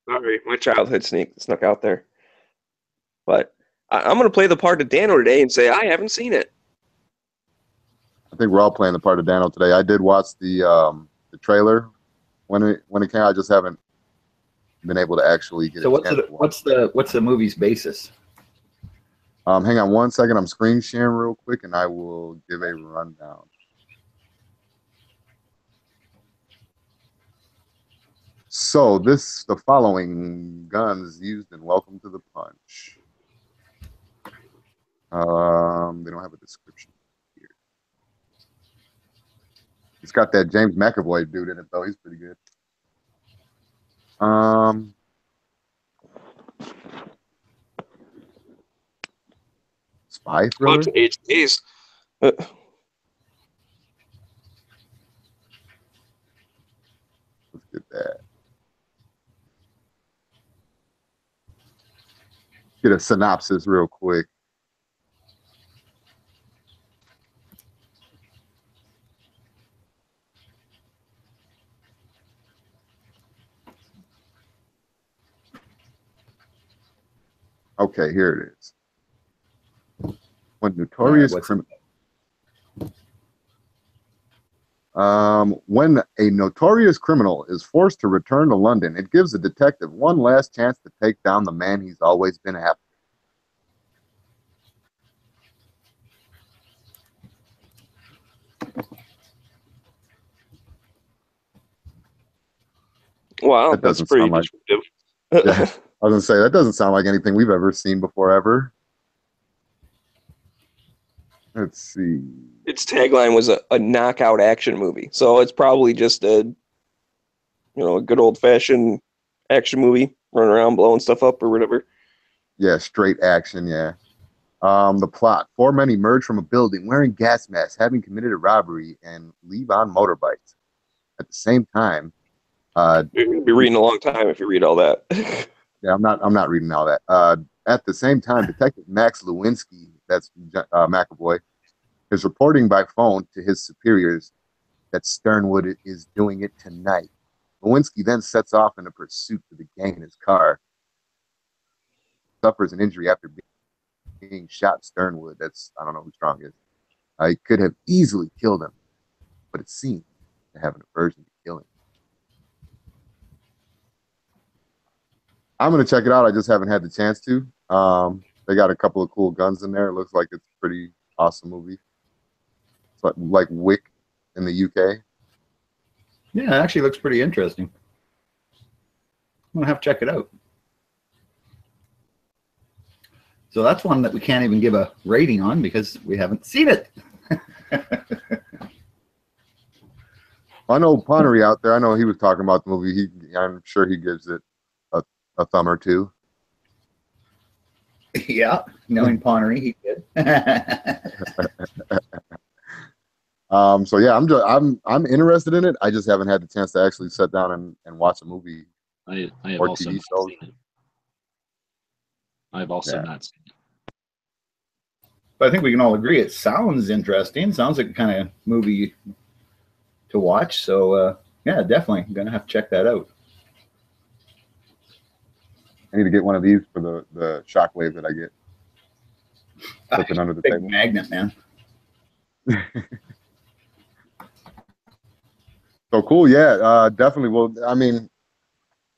Sorry, my childhood snuck out there. But I'm going to play the part of Dano today and say I haven't seen it. I think we're all playing the part of Dano today. I did watch the trailer when it came. I just haven't been able to actually get. So what's the movie's basis? Hang on one second. I'm screen sharing real quick, and I will give a rundown. So the following guns used in Welcome to the Punch. They don't have a description here. It's got that James McAvoy dude in it though. He's pretty good. Spy thriller. Bunch of HDs. Let's get that. Get a synopsis real quick. Okay, here it is. When notorious criminal. When a notorious criminal is forced to return to London, it gives the detective one last chance to take down the man he's always been after. Wow, That that's doesn't pretty sound like- descriptive. Yeah, I was gonna say that doesn't sound like anything we've ever seen before ever. Let's see. Its tagline was a knockout action movie, so it's probably just a good old fashioned action movie, running around blowing stuff up or whatever. Yeah, straight action. Yeah. The plot: four men emerge from a building wearing gas masks, having committed a robbery, and leave on motorbikes. At the same time, You're gonna be reading a long time if you read all that. yeah, I'm not reading all that. At the same time, Detective Max Lewinsky, that's McAvoy, is reporting by phone to his superiors that Sternwood is doing it tonight. Lewinsky then sets off in a pursuit for the gang in his car. Suffers an injury after being shot. Sternwood, I don't know who Strong is. He could have easily killed him, but it seems to have an aversion to killing. I'm going to check it out. I just haven't had the chance to. They got a couple of cool guns in there. It looks like it's a pretty awesome movie. It's like Wick in the UK. Yeah, it actually looks pretty interesting. I'm going to have to check it out. So that's one that we can't even give a rating on because we haven't seen it. I know Ponery out there. I know he was talking about the movie. I'm sure he gives it a thumb or two. Yeah, knowing Ponery, he did. So yeah, I'm interested in it. I just haven't had the chance to actually sit down and watch a movie. I have Or also TV not shows. seen it. I've also Yeah. not seen it. But I think we can all agree it sounds interesting. Sounds like a kind of movie to watch. So yeah, definitely gonna have to check that out. I need to get one of these for the shockwave that I get. Flipping under the Big table. magnet, man. So cool, yeah, definitely. Well, I mean,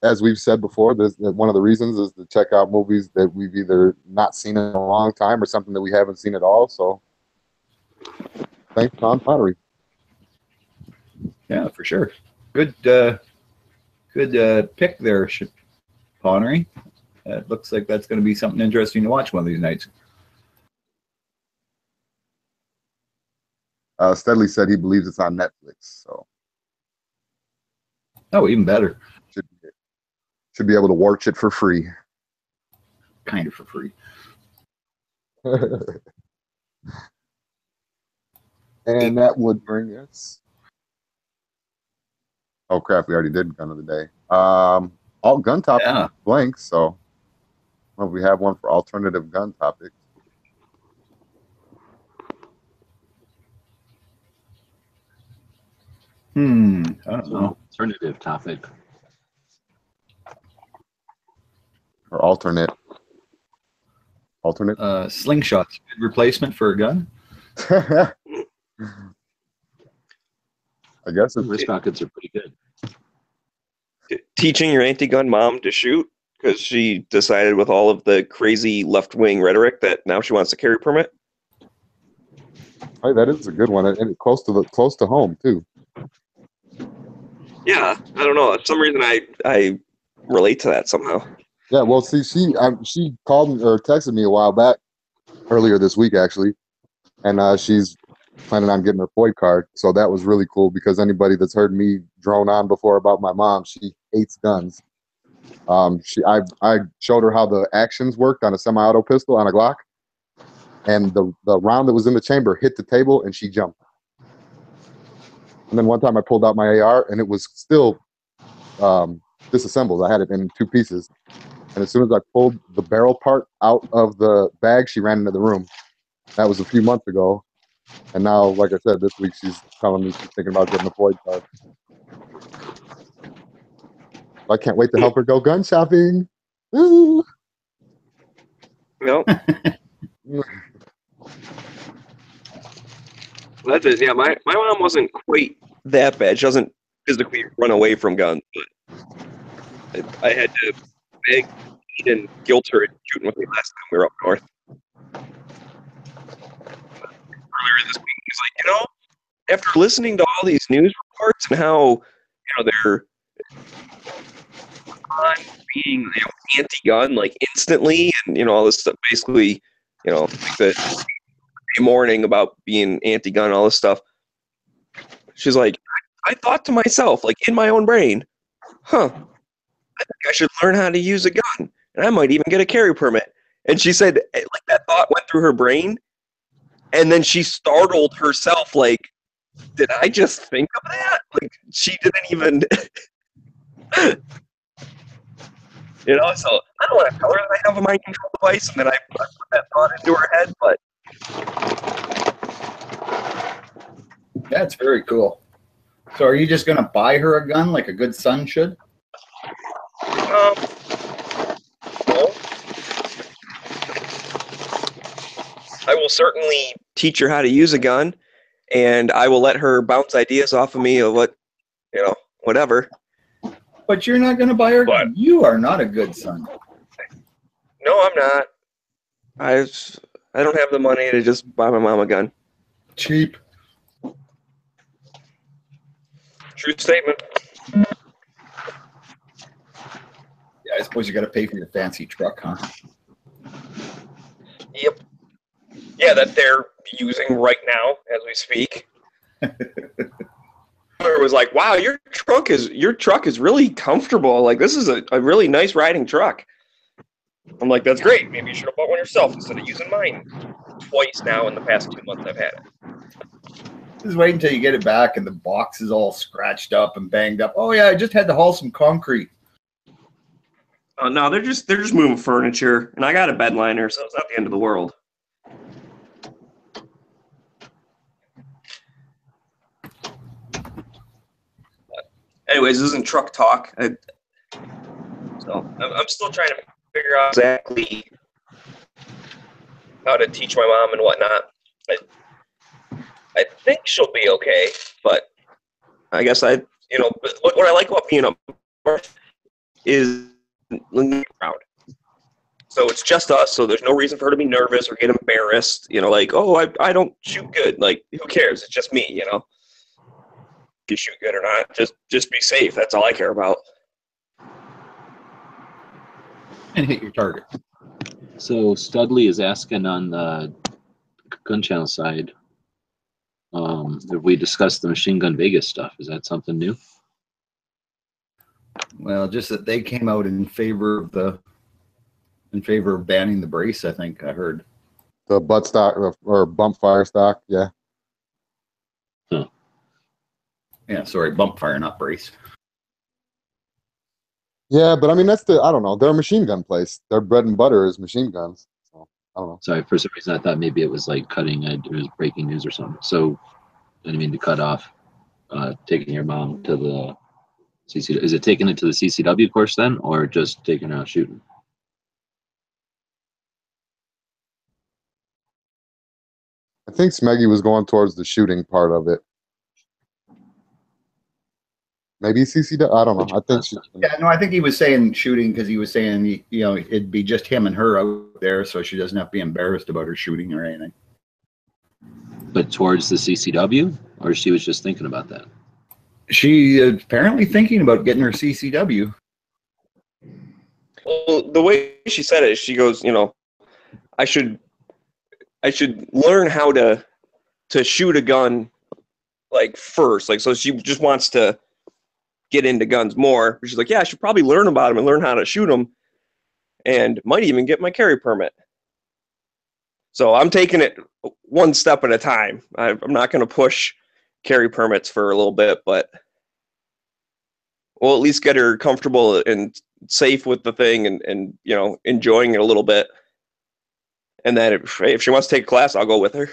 as we've said before, one of the reasons is to check out movies that we've either not seen in a long time or something that we haven't seen at all. So Thanks, Sean Connery. Yeah, for sure. Good pick there, Connery. It looks like that's going to be something interesting to watch one of these nights. Steadley said he believes it's on Netflix, so Oh, even better. should be able to watch it for free. Kind of for free. And that would bring us. Oh crap! We already did gun of the day. All gun topics Yeah. blank. So, well, we have one for alternative gun topics. I don't know. Alternative topic. Or alternate. Slingshots. Good replacement for a gun. I guess it's Wrist rockets are pretty good. Teaching your anti-gun mom to shoot because she decided with all of the crazy left-wing rhetoric that now she wants a carry permit. hey, that is a good one, and it's close to home too. Yeah, I don't know. For some reason, I relate to that somehow. Yeah, well, see, she called me or texted me a while back, earlier this week actually, and she's planning on getting her FOID card. So that was really cool because anybody that's heard me drone on before about my mom, she hates guns. I showed her how the actions worked on a semi-auto pistol on a Glock, and the round that was in the chamber hit the table and she jumped. And then one time I pulled out my AR and it was still disassembled. I had it in two pieces. And as soon as I pulled the barrel part out of the bag, she ran into the room. That was a few months ago. And now, like I said, this week she's telling me she's thinking about getting a FOID card. I can't wait to help her go gun shopping. Woo! No. That's it. Yeah, my mom wasn't quite that bad. She doesn't physically run away from guns, but I had to beg and guilt her into shooting with me last time we were up north. Earlier this week, he's like, after listening to all these news reports and how, they're on being anti-gun like instantly and all this stuff, basically, like the morning about being anti-gun, all this stuff. She's like, I thought to myself, like in my own brain, I think I should learn how to use a gun, and I might even get a carry permit. And she said, like that thought went through her brain, and then she startled herself, like, did I just think of that? Like she didn't even, So I don't want to tell her that I have a mind control device and that I put that thought into her head, but. That's very cool. So are you just going to buy her a gun like a good son should? No. I will certainly teach her how to use a gun, and I will let her bounce ideas off of me of what, whatever. But you're not going to buy her a gun. You are not a good son. No, I'm not. I don't have the money to just buy my mom a gun. Cheap. True statement. Yeah, I suppose you got to pay for your fancy truck, huh? Yep. Yeah, that they're using right now as we speak. It was like, wow, your truck is really comfortable. Like, this is a really nice riding truck. I'm like, that's great. Maybe you should have bought one yourself instead of using mine twice now in the past 2 months I've had it. Just wait until you get it back and the box is all scratched up and banged up. Oh yeah, I just had to haul some concrete. No, they're just moving furniture, and I got a bed liner, so it's not the end of the world. But anyways, this isn't truck talk. So I'm still trying to figure out exactly how to teach my mom and whatnot. I think she'll be okay, but I guess what I like about being up north is proud. So it's just us. So there's no reason for her to be nervous or get embarrassed. You know, like, oh, I don't shoot good. Like, who cares? It's just me. You know, if you shoot good or not, just be safe. That's all I care about. And hit your target. So Studley is asking on the Gun Channel side, have we discussed the Machine Gun Vegas stuff? Is that something new? Well, just that they came out in favor of banning the brace. I think I heard The butt stock or bump fire stock, yeah. Yeah, sorry, bump fire, not brace. Yeah, but I mean, I don't know. They're a machine gun place. Their bread and butter is machine guns. So, I don't know. Sorry, for some reason I thought maybe it was like it was breaking news or something. So I didn't mean to cut off taking your mom to the CCW. Is it taking it to the CCW course then, or just taking her out shooting? I think Smeggy was going towards the shooting part of it. Maybe CCW. I don't know. I think she. Yeah, no, I think he was saying shooting because he was saying, you know, it'd be just him and her out there, so she doesn't have to be embarrassed about her shooting or anything. But towards the CCW, or she was just thinking about that? She apparently thinking about getting her CCW. Well, the way she said it, she goes, you know, I should learn how to shoot a gun like first. Like, so she just wants to get into guns more. She's like, yeah, I should probably learn about them and learn how to shoot them, and might even get my carry permit. So I'm taking it one step at a time. I'm not going to push carry permits for a little bit, but we'll at least get her comfortable and safe with the thing, and you know, enjoying it a little bit. And then if she wants to take a class, I'll go with her.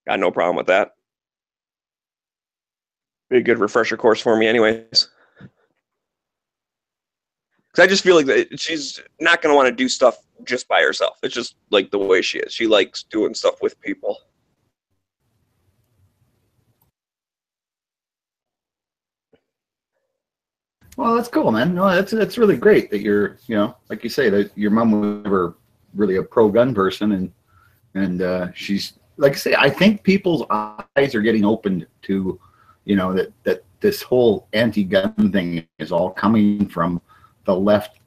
Got no problem with that. Be a good refresher course for me anyways. Because I just feel like that she's not going to want to do stuff just by herself. It's just like the way she is. She likes doing stuff with people. Well, that's cool, man. No, that's really great that you're, you know, like you say, that your mom was never really a pro gun person, and she's, like I say, I think people's eyes are getting opened to, you know, that this whole anti-gun thing is all coming from the left,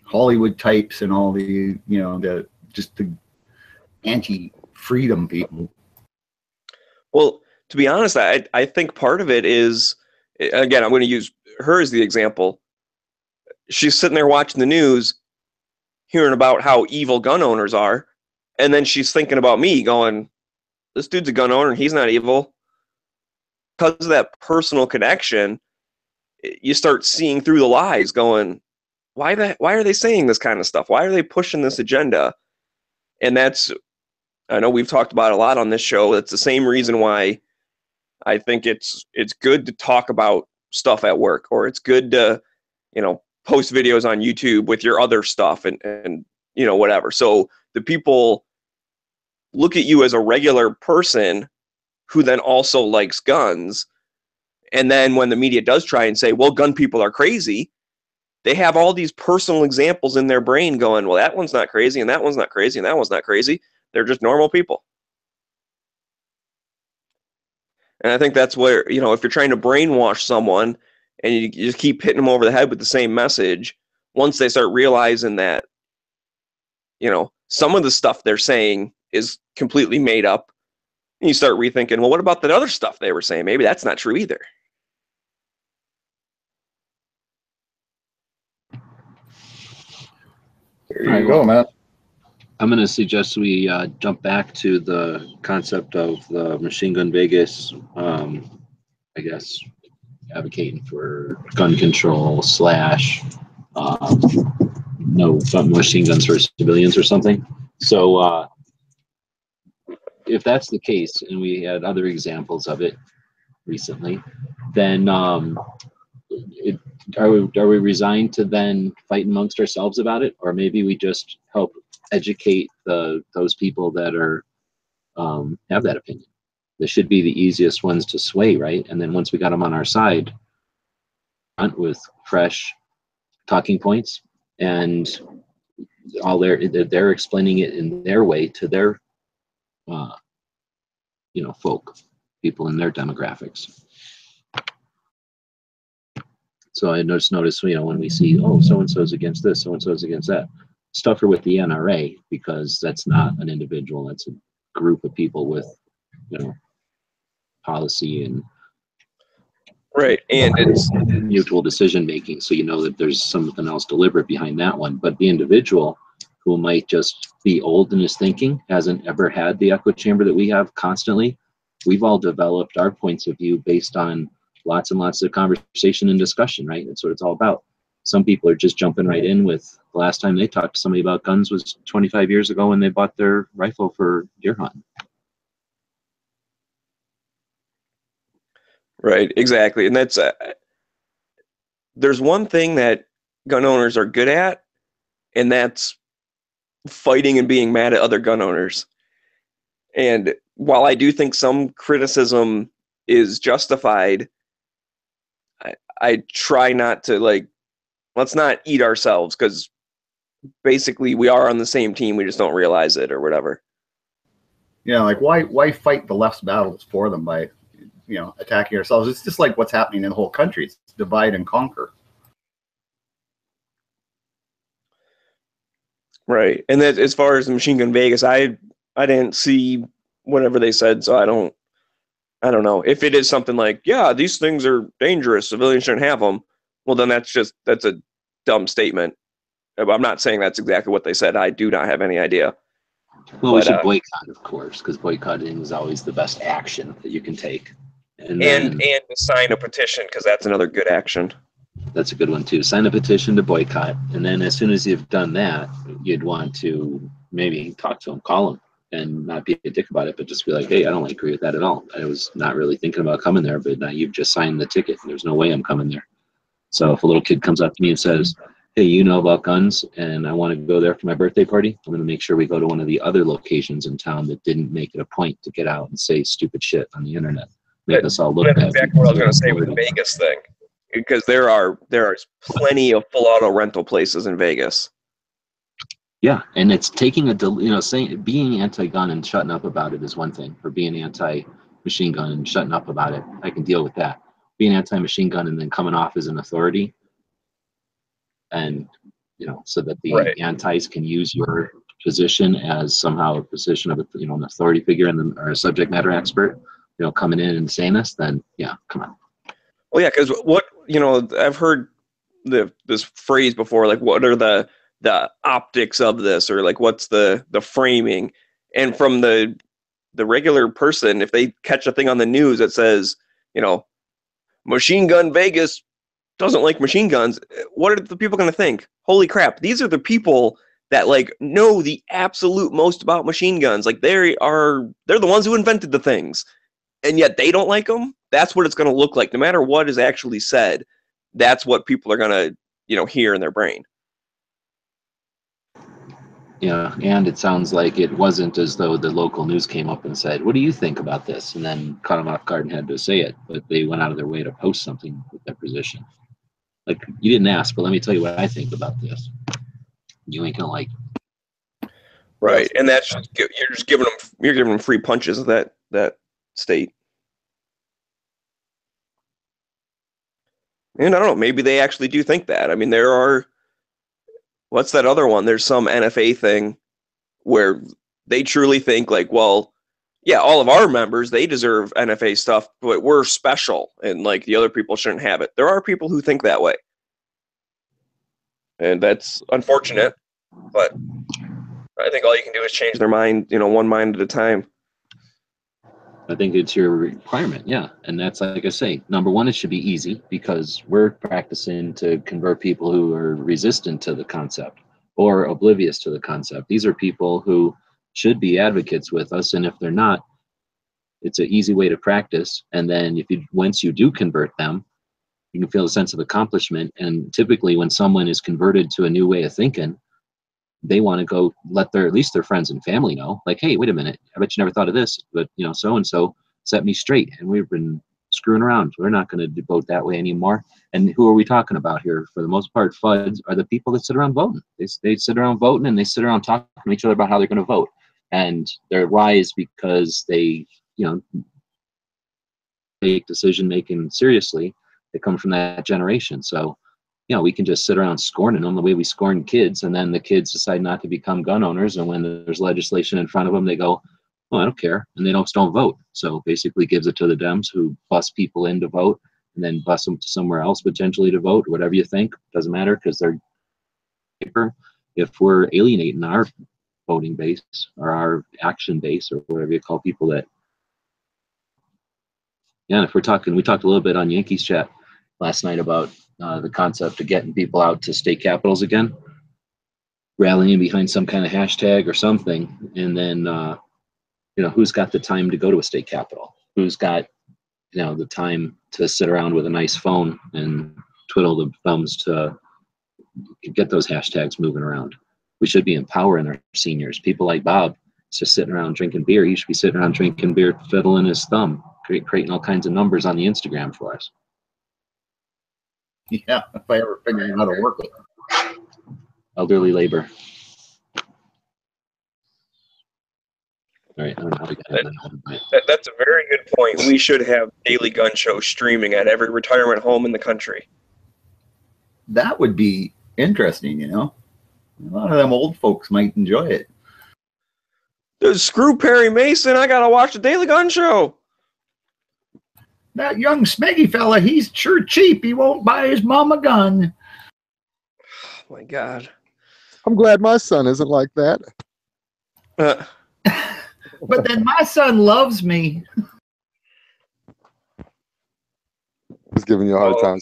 Hollywood types and all the, you know, the anti-freedom people. Well, to be honest, I think part of it is, again, I'm going to use her as the example. She's sitting there watching the news, hearing about how evil gun owners are, and then she's thinking about me going, this dude's a gun owner, he's not evil. Because of that personal connection, you start seeing through the lies going, why are they saying this kind of stuff? Why are they pushing this agenda? And that's, I know we've talked about a lot on this show. That's the same reason why I think it's good to talk about stuff at work, or it's good to, you know, post videos on YouTube with your other stuff and you know, whatever. So the people look at you as a regular person who then also likes guns. And then when the media does try and say, well, gun people are crazy, they have all these personal examples in their brain going, well, that one's not crazy, and that one's not crazy, and that one's not crazy. They're just normal people. And I think that's where, you know, if you're trying to brainwash someone and you just keep hitting them over the head with the same message, once they start realizing that, you know, some of the stuff they're saying is completely made up, and you start rethinking, well, what about that other stuff they were saying? Maybe that's not true either. There you go, man. I'm going to suggest we jump back to the concept of the Machine Gun Vegas, I guess, advocating for gun control / no machine guns for civilians or something. So if that's the case, and we had other examples of it recently, then are we resigned to then fight amongst ourselves about it, or maybe we just help educate those people that are have that opinion? They should be the easiest ones to sway, right? And then once we got them on our side, with fresh, talking points, and all they're explaining it in their way to their folk, people in their demographics. So I just notice, when we see, oh, so and so's against this, so and so's against that, stuff her with the NRA, because that's not an individual, that's a group of people with policy and right, and it's mutual decision making, so that there's something else deliberate behind that one. But the individual who might just be old in his thinking, hasn't ever had the echo chamber that we have constantly, we've all developed our points of view based on lots and lots of conversation and discussion, right? That's what it's all about. Some people are just jumping right in with, the last time they talked to somebody about guns was 25 years ago when they bought their rifle for deer hunting. right, exactly. And that's there's one thing that gun owners are good at, and that's fighting and being mad at other gun owners. And while I do think some criticism is justified, I try not to, let's not eat ourselves, because basically we are on the same team, we just don't realize it or whatever. Yeah, like why fight the left's battles for them by attacking ourselves? It's just like what's happening in the whole country. It's divide and conquer. Right. And that, as far as the Machine Gun Vegas, I didn't see whatever they said, so I don't know. If it is something like, yeah, these things are dangerous, civilians shouldn't have them, well, then that's a dumb statement. I'm not saying that's exactly what they said. I do not have any idea. Well, we should boycott, of course, because boycotting is always the best action that you can take. And sign a petition, because that's another good action. That's a good one too. Sign a petition to boycott, and then as soon as you've done that, you'd want to maybe talk to them, call them, and not be a dick about it, but just be like, hey, I don't agree with that at all. I was not really thinking about coming there, but now you've just signed the ticket. There's no way I'm coming there. So if a little kid comes up to me and says, hey, you know about guns, and I want to go there for my birthday party, I'm going to make sure we go to one of the other locations in town that didn't make it a point to get out and say stupid shit on the internet. Make us all look bad. That's exactly what I was going to say with the Vegas thing, because there are plenty of full auto rental places in Vegas. Yeah, and it's taking saying being anti-gun and shutting up about it is one thing. For being anti-machine gun and shutting up about it, I can deal with that. Being anti-machine gun and then coming off as an authority, and so that the antis can use your position as somehow a position of an authority figure or a subject matter expert, coming in and saying this, then yeah, come on. Well, yeah, because I've heard this phrase before, like, what are the optics of this, or like, what's the framing? And from the regular person, if they catch a thing on the news that says, Machine Gun Vegas doesn't like machine guns, what are the people going to think? Holy crap, these are the people that know the absolute most about machine guns. Like, they're the ones who invented the things, and yet they don't like them. That's what it's going to look like. No matter what is actually said, that's what people are going to hear in their brain. Yeah, and it sounds like it wasn't as though the local news came up and said, what do you think about this? And then caught them off guard and had to say it, but they went out of their way to post something with their position. Like, you didn't ask, but let me tell you what I think about this. You ain't gonna like it. Right, and that's just giving them free punches of that state. And I don't know, maybe they actually do think that. I mean, there are, what's that other one? There's some NFA thing where they truly think well, yeah, all of our members, they deserve NFA stuff, but we're special, and the other people shouldn't have it. There are people who think that way. And that's unfortunate, but I think all you can do is change their mind, one mind at a time. I think it's your requirement, yeah. And that's, like I say, number one, it should be easy, because we're practicing to convert people who are resistant to the concept or oblivious to the concept. These are people who should be advocates with us, and if they're not, it's an easy way to practice. And then once you do convert them, you can feel a sense of accomplishment. And typically when someone is converted to a new way of thinking, they want to go let at least their friends and family know, like, hey, wait a minute, I bet you never thought of this, but so-and-so set me straight, and we've been screwing around. We're not going to vote that way anymore. And who are we talking about here? For the most part, FUDs are the people that sit around voting. They sit around voting, and they sit around talking to each other about how they're going to vote. And their why is because they, take decision making seriously. They come from that generation. So, we can just sit around scorning them the way we scorn kids, and then the kids decide not to become gun owners. And when there's legislation in front of them, they go, "Oh, I don't care," and they don't vote. So basically, gives it to the Dems, who bus people in to vote, and then bus them to somewhere else potentially to vote. Whatever you think, doesn't matter, because they're paper. If we're alienating our voting base or our action base or whatever you call people that, if we talked a little bit on Yankees chat last night about the concept of getting people out to state capitals again, rallying behind some kind of hashtag or something, and then who's got the time to go to a state capital? Who's got the time to sit around with a nice phone and twiddle the thumbs to get those hashtags moving around? We should be empowering our seniors. People like Bob is just sitting around drinking beer. He should be sitting around drinking beer, fiddling his thumb, creating all kinds of numbers on the Instagram for us. Yeah, if I ever figure out how to work with it. Elderly labor. All right, I don't know how we got it. That's a very good point. We should have Daily Gun Show streaming at every retirement home in the country. That would be interesting, A lot of them old folks might enjoy it. Dude, screw Perry Mason. I gotta watch the Daily Gun Show. That young Smeggy fella, he's sure cheap. He won't buy his mom a gun. Oh my God. I'm glad my son isn't like that. But then my son loves me. He's giving you a hard time.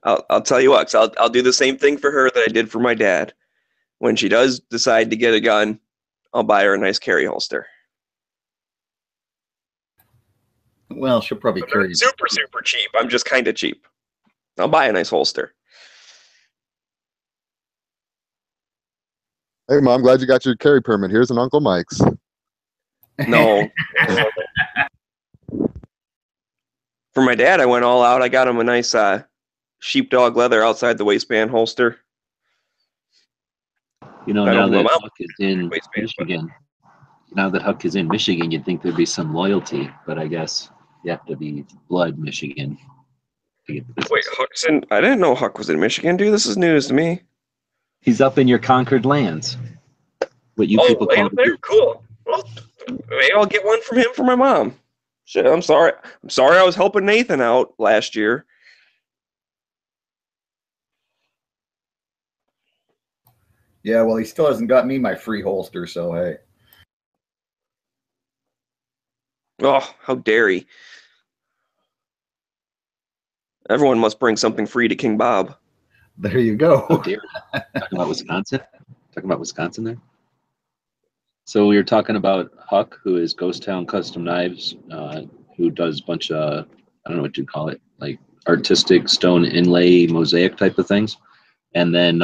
I'll tell you what, 'cause I'll do the same thing for her that I did for my dad. When she does decide to get a gun, I'll buy her a nice carry holster. Well, she'll probably carry super cheap. I'm just kind of cheap. I'll buy a nice holster. Hey, Mom, glad you got your carry permit. Here's an Uncle Mike's. No. For my dad, I went all out. I got him a nice sheepdog leather outside the waistband holster. Now that Huck is in Michigan, you'd think there'd be some loyalty, but I guess you have to be blood Michigan to get the business. Wait, Huck's in? I didn't know Huck was in Michigan, dude. This is news to me. He's up in your conquered lands. What you people call there? Cool. Well, maybe I'll get one from him for my mom. Shit, I'm sorry. I was helping Nathan out last year. Yeah, well, he still hasn't got me my free holster, so hey. Oh, how dare he. Everyone must bring something free to King Bob. There you go. How dare he. Talking about Wisconsin there? So we were talking about Huck, who is Ghost Town Custom Knives, who does a bunch of, I don't know what you'd call it, like artistic stone inlay mosaic type of things. And then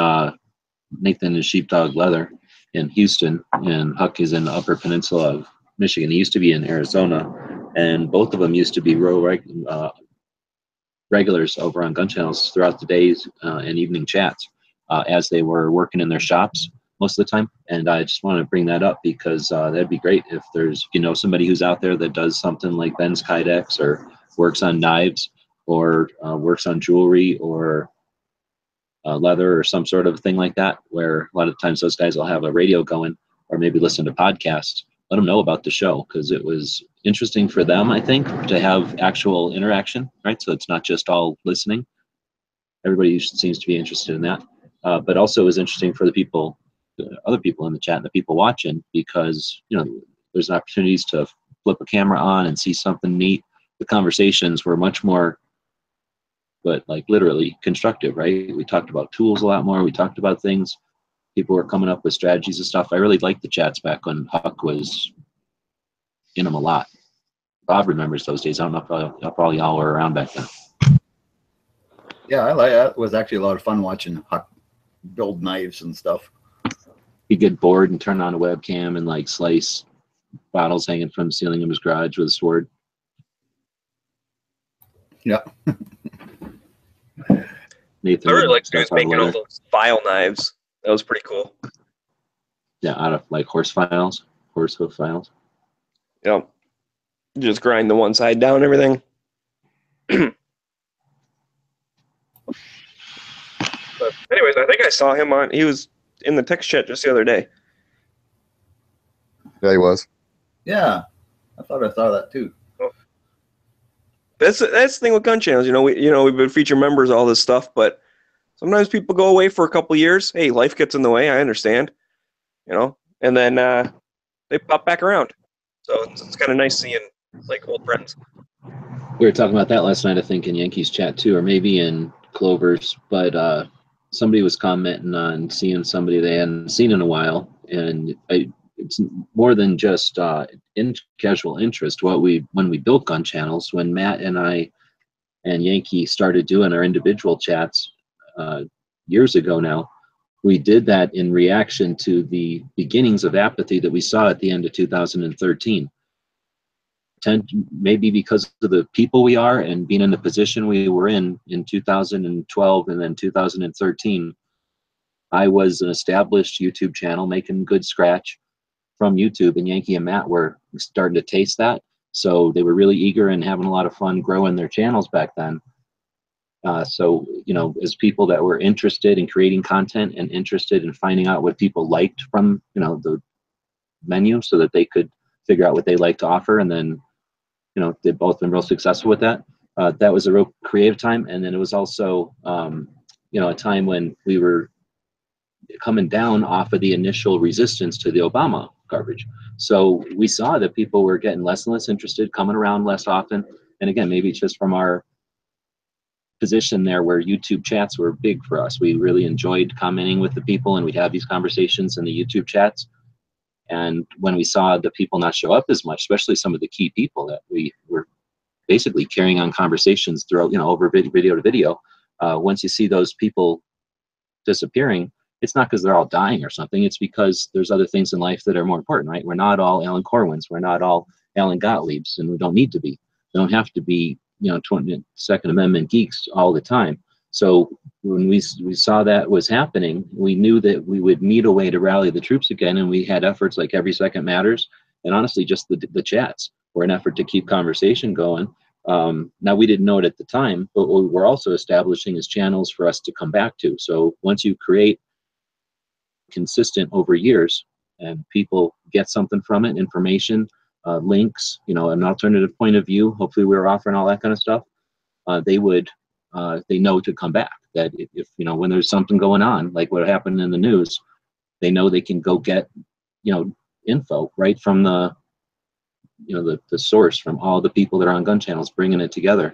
Nathan is Sheepdog Leather in Houston, and Huck is in the Upper Peninsula of Michigan. He used to be in Arizona, and both of them used to be regulars over on Gun Channels throughout the days and evening chats as they were working in their shops most of the time. And I just want to bring that up because that'd be great if there's, somebody who's out there that does something like Ben's Kydex or works on knives or works on jewelry or leather or some sort of thing like that, where a lot of times those guys will have a radio going or maybe listen to podcasts. Let them know about the show, because it was interesting for them, I think, to have actual interaction, right? So it's not just all listening. Everybody seems to be interested in that. But also it was interesting for the other people in the chat and the people watching, because, there's opportunities to flip a camera on and see something neat. The conversations were much more, but like literally constructive, right? We talked about tools a lot more. We talked about things. People were coming up with strategies and stuff. I really liked the chats back when Huck was in them a lot. Bob remembers those days. I don't know if probably y'all were around back then. Yeah, it was actually a lot of fun watching Huck build knives and stuff. He'd get bored and turn on a webcam and like slice bottles hanging from the ceiling of his garage with a sword. Yeah. Nathan I really would liked he stuff was out of making all leather. those file knives. That was pretty cool. Yeah, out of like horse files, horse hoof files. Yep. Just grind the one side down and everything. But anyways, I think I saw him he was in the text chat just the other day. Yeah, he was. Yeah. I thought I saw that too. That's the thing with gun channels. We've been feature members all this stuff, but sometimes people go away for a couple years. Hey, life gets in the way. I understand. And then they pop back around. So it's kind of nice seeing like old friends. We were talking about that last night, I think, in Yankees chat too, or maybe in Clover's. But somebody was commenting on seeing somebody they hadn't seen in a while, and it's more than just casual interest. When we built gun channels, when Matt and I and Yankee started doing our individual chats years ago now, we did that in reaction to the beginnings of apathy that we saw at the end of 2013. Maybe because of the people we are and being in the position we were in 2012 and then 2013. I was an established YouTube channel making good scratch from YouTube, and Yankee and Matt were starting to taste that. So they were really eager and having a lot of fun growing their channels back then. So, as people that were interested in creating content and interested in finding out what people liked from, the menu so that they could figure out what they like to offer. And then, they've both been real successful with that. That was a real creative time. And then it was also, a time when we were coming down off of the initial resistance to the Obama garbage. So we saw that people were getting less and less interested, coming around less often. And again, maybe it's just from our position there where YouTube chats were big for us. We really enjoyed commenting with the people, and we'd have these conversations in the YouTube chats. And when we saw the people not show up as much, especially some of the key people that we were basically carrying on conversations throughout, over video to video, once you see those people disappearing, it's not because they're all dying or something. It's because there's other things in life that are more important, right? We're not all Alan Corwins. We're not all Alan Gottliebs, and we don't need to be. We don't have to be, 22nd Amendment geeks all the time. So when we saw that was happening, we knew that we would need a way to rally the troops again, and we had efforts like Every Second Matters, and honestly, just the chats were an effort to keep conversation going. Now, we didn't know it at the time, but what we're also establishing is channels for us to come back to. So once you create consistent over years and people get something from it, information, links, an alternative point of view, hopefully we're offering all that kind of stuff, they know to come back. That if when there's something going on, like what happened in the news, they know they can go get, info right from the source, from all the people that are on gun channels, bringing it together,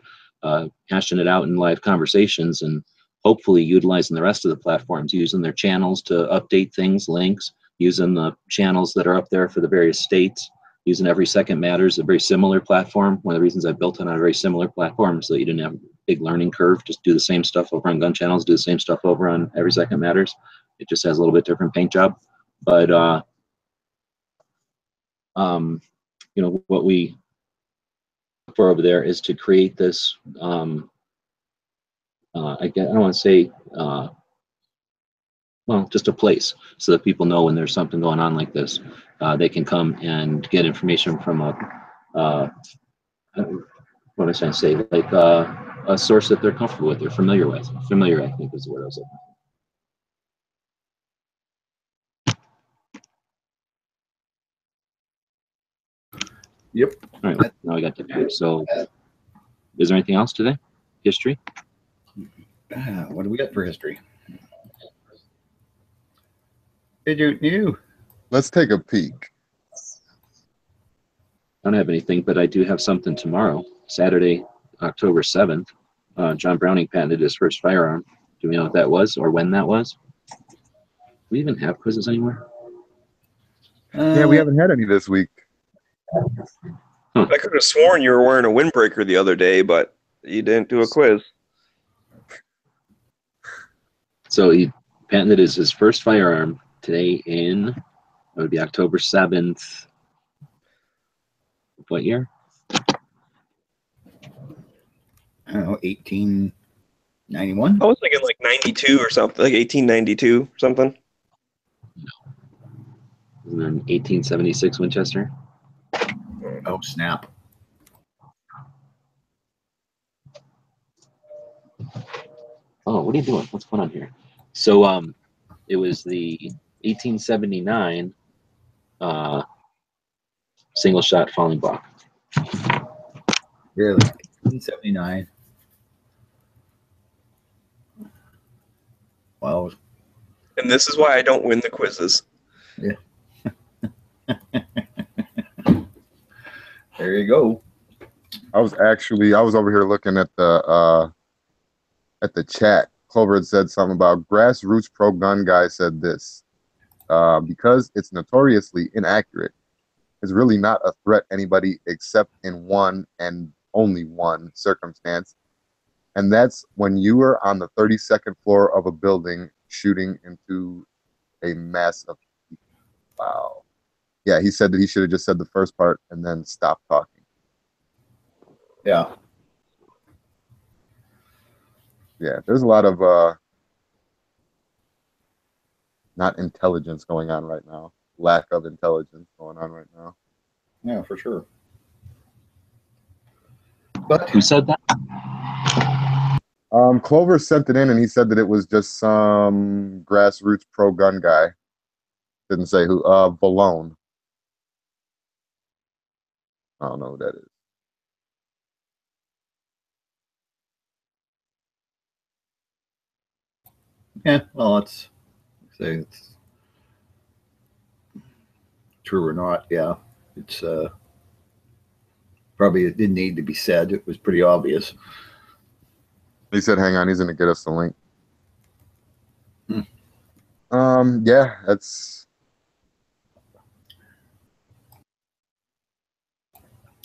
hashing it out in live conversations, and hopefully utilizing the rest of the platforms, using their channels to update things, links, using the channels that are up there for the various states, using Every Second Matters, a very similar platform. One of the reasons I built it on a very similar platform is that you didn't have a big learning curve. Just do the same stuff over on gun channels, do the same stuff over on Every Second Matters. It just has a little bit different paint job. But, what we look for over there is to create this, I don't want to say, just a place so that people know when there's something going on like this, they can come and get information from what am I trying to say, like a source that they're comfortable with, they're familiar with. Familiar, I think, is the word I was looking for. Yep. All right, now I got that. So, is there anything else today? History? What do we got for history? New. Let's take a peek. I don't have anything, but I do have something tomorrow, Saturday, October 7th. John Browning patented his first firearm. Do we know what that was or when that was? Do we even have quizzes anymore? Yeah, we haven't had any this week. I could have sworn you were wearing a windbreaker the other day, but you didn't do a quiz. So he patented his first firearm today it would be October 7th. What year? I don't know, 1891. I was thinking like 92 or something, like 1892 or something. And then 1876 Winchester. Oh, snap. Oh, what are you doing? What's going on here? So it was the 1879 single shot falling block. Really? 1879. Wow. And this is why I don't win the quizzes. Yeah. There you go. I was over here looking at the chat. Clover had said something about grassroots pro gun guy said this. Because it's notoriously inaccurate, it's really not a threat to anybody except in one and only one circumstance. And that's when you are on the 32nd floor of a building shooting into a mass of people. Wow. Yeah, he said that he should have just said the first part and then stopped talking. Yeah. Yeah, there's a lot of not intelligence going on right now. Lack of intelligence going on right now. Yeah, for sure. But Who said that? Clover sent it in and he said that it was just some grassroots pro gun guy. Didn't say who. Valone. I don't know who that is. yeah, well, let's say it's true or not. Yeah, it's probably it didn't need to be said. It was pretty obvious. He said, hang on, he's gonna get us the link. Hmm. Yeah, that's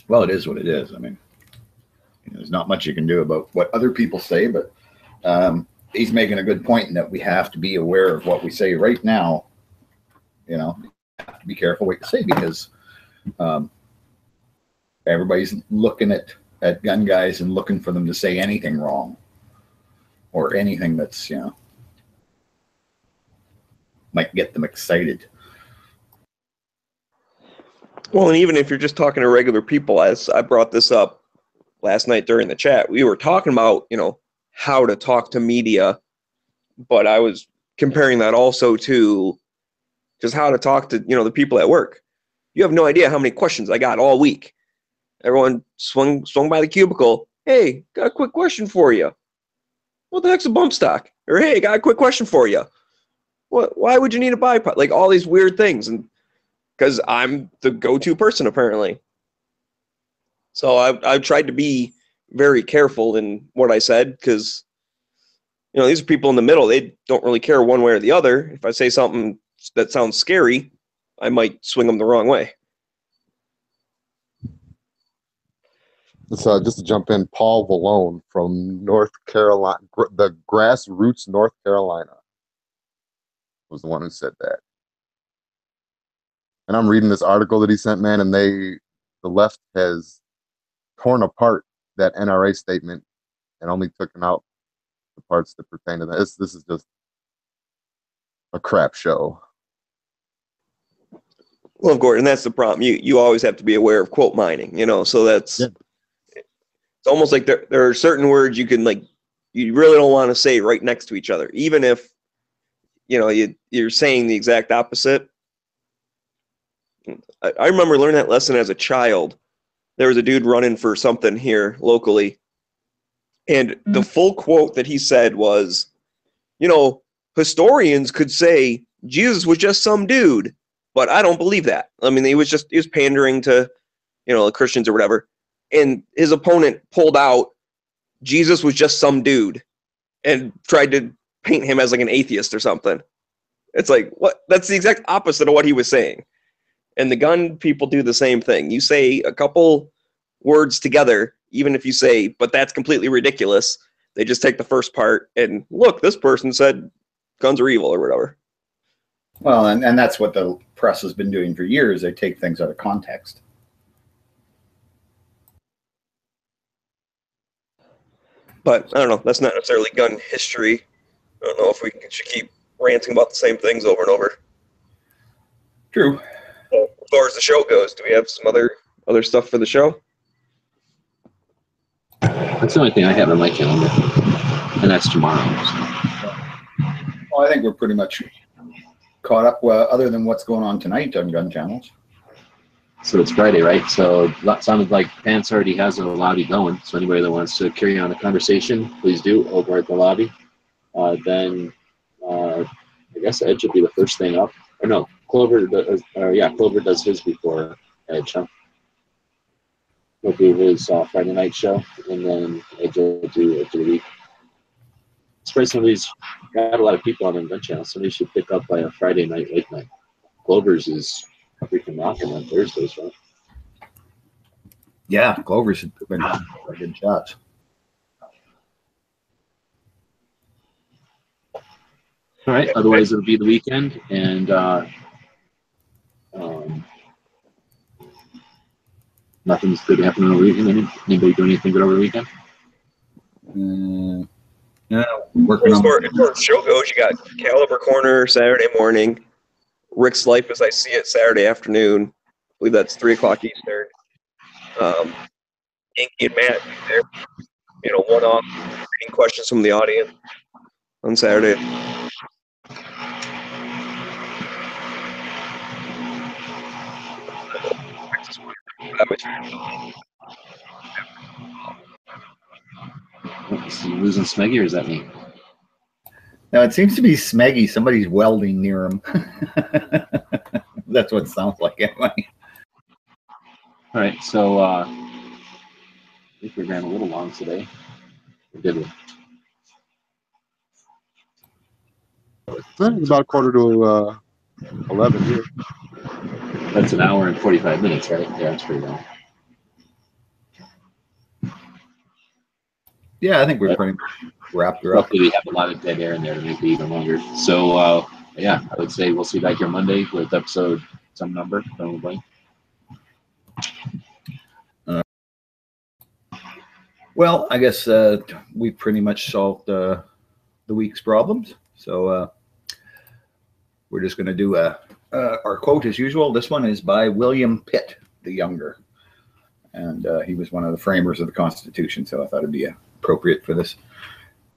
Well, it is what it is. I mean, there's not much you can do about what other people say, but he's making a good point in that we have to be aware of what we say right now. You know, you have to be careful what you say because everybody's looking at gun guys and looking for them to say anything wrong or anything that's, might get them excited. Well, and even if you're just talking to regular people, as I brought this up last night during the chat, we were talking about, how to talk to media, but I was comparing that also to just how to talk to, the people at work. You have no idea how many questions I got all week. Everyone swung by the cubicle. Hey, got a quick question for you. What the heck's a bump stock? Or hey, got a quick question for you. Why would you need a bipod? Like all these weird things, and because I'm the go-to person apparently. So I've tried to be very careful in what I said because these are people in the middle. They don't really care one way or the other. If I say something that sounds scary, I might swing them the wrong way. So just to jump in, Paul Valone from North Carolina, the grassroots North Carolina, was the one who said that. And I'm reading this article that he sent, man, and the left has torn apart that NRA statement and only taken out the parts that pertain to that. This is just a crap show. Well, Gordon, that's the problem. You always have to be aware of quote mining, so that's it's almost like there are certain words you can you really don't want to say right next to each other, even if you're saying the exact opposite. I remember learning that lesson as a child. There was a dude running for something here locally, and the full quote that he said was, historians could say Jesus was just some dude, but I don't believe that. I mean, he was pandering to, the Christians or whatever. And his opponent pulled out Jesus was just some dude and tried to paint him as like an atheist or something. It's like, what? That's the exact opposite of what he was saying. And the gun people do the same thing. You say a couple words together, even if you say, but that's completely ridiculous. They just take the first part and look, this person said guns are evil or whatever. Well, and that's what the press has been doing for years. They take things out of context. But I don't know. That's not necessarily gun history. I don't know if we should keep ranting about the same things over and over. True. As far as the show goes, do we have some other stuff for the show? That's the only thing I have on my calendar, and that's tomorrow. So. Well, I think we're pretty much caught up, other than what's going on tonight on gun channels. So it's Friday, right? So it sounded like Pants already has a lobby going. So anybody that wants to carry on the conversation, please do over at the lobby. Then I guess Edge will be the first thing up. Or no, Clover does his before Edge, huh? He'll do his Friday night show, and then Edge will do Edge of the Week. Surprised somebody's got a lot of people on the gun channel. Somebody should pick up by a Friday night, late night. Clover's is freaking rocking on Thursdays, right? Yeah, Clover's been good shots. All right. Otherwise, it'll be the weekend, and nothing's good happening over the weekend. Anybody do anything good over the weekend? Yeah, working As on. far as the show goes, you got Caliber Corner Saturday morning, Rick's Life as I See It Saturday afternoon. I believe that's 3:00 Eastern. Yankee and Matt there, one-off reading questions from the audience on Saturday. Is he losing Smeggy, or is that me? No, it seems to be Smeggy. Somebody's welding near him. That's what it sounds like, anyway. All right, so I think we ran a little long today. Or did we? It's about 11 here. That's an hour and 45 minutes, right? Yeah, that's pretty long. Yeah, I think we're pretty much wrapped her up. Luckily, we have a lot of dead air in there to make it even longer. So, yeah, I would say we'll see you back here Monday with episode some number. Probably. Well, I guess we pretty much solved the week's problems. So we're just going to do our quote as usual. This one is by William Pitt the Younger. And he was one of the framers of the Constitution, so I thought it'd be appropriate for this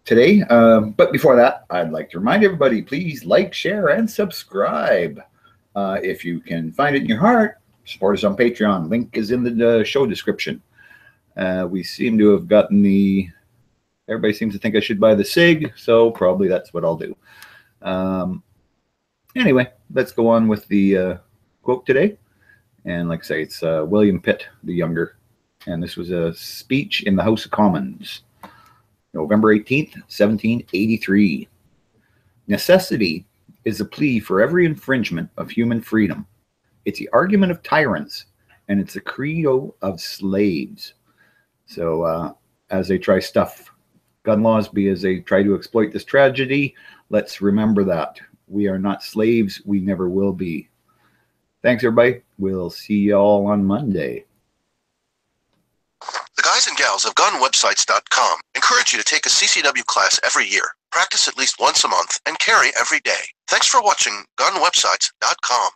today. But before that, I'd like to remind everybody, please like, share, and subscribe. If you can find it in your heart, support us on Patreon. Link is in the show description. We seem to have gotten everybody seems to think I should buy the SIG, so probably that's what I'll do. Anyway, let's go on with the quote today. And like I say, it's William Pitt the Younger. And this was a speech in the House of Commons, November 18th, 1783. Necessity is a plea for every infringement of human freedom. It's the argument of tyrants, and it's a credo of slaves. So as they try stuff gun laws, as they try to exploit this tragedy, let's remember that. We are not slaves. We never will be. Thanks, everybody. We'll see you all on Monday. The guys and gals of GunWebsites.com encourage you to take a CCW class every year, practice at least once a month, and carry every day. Thanks for watching GunWebsites.com.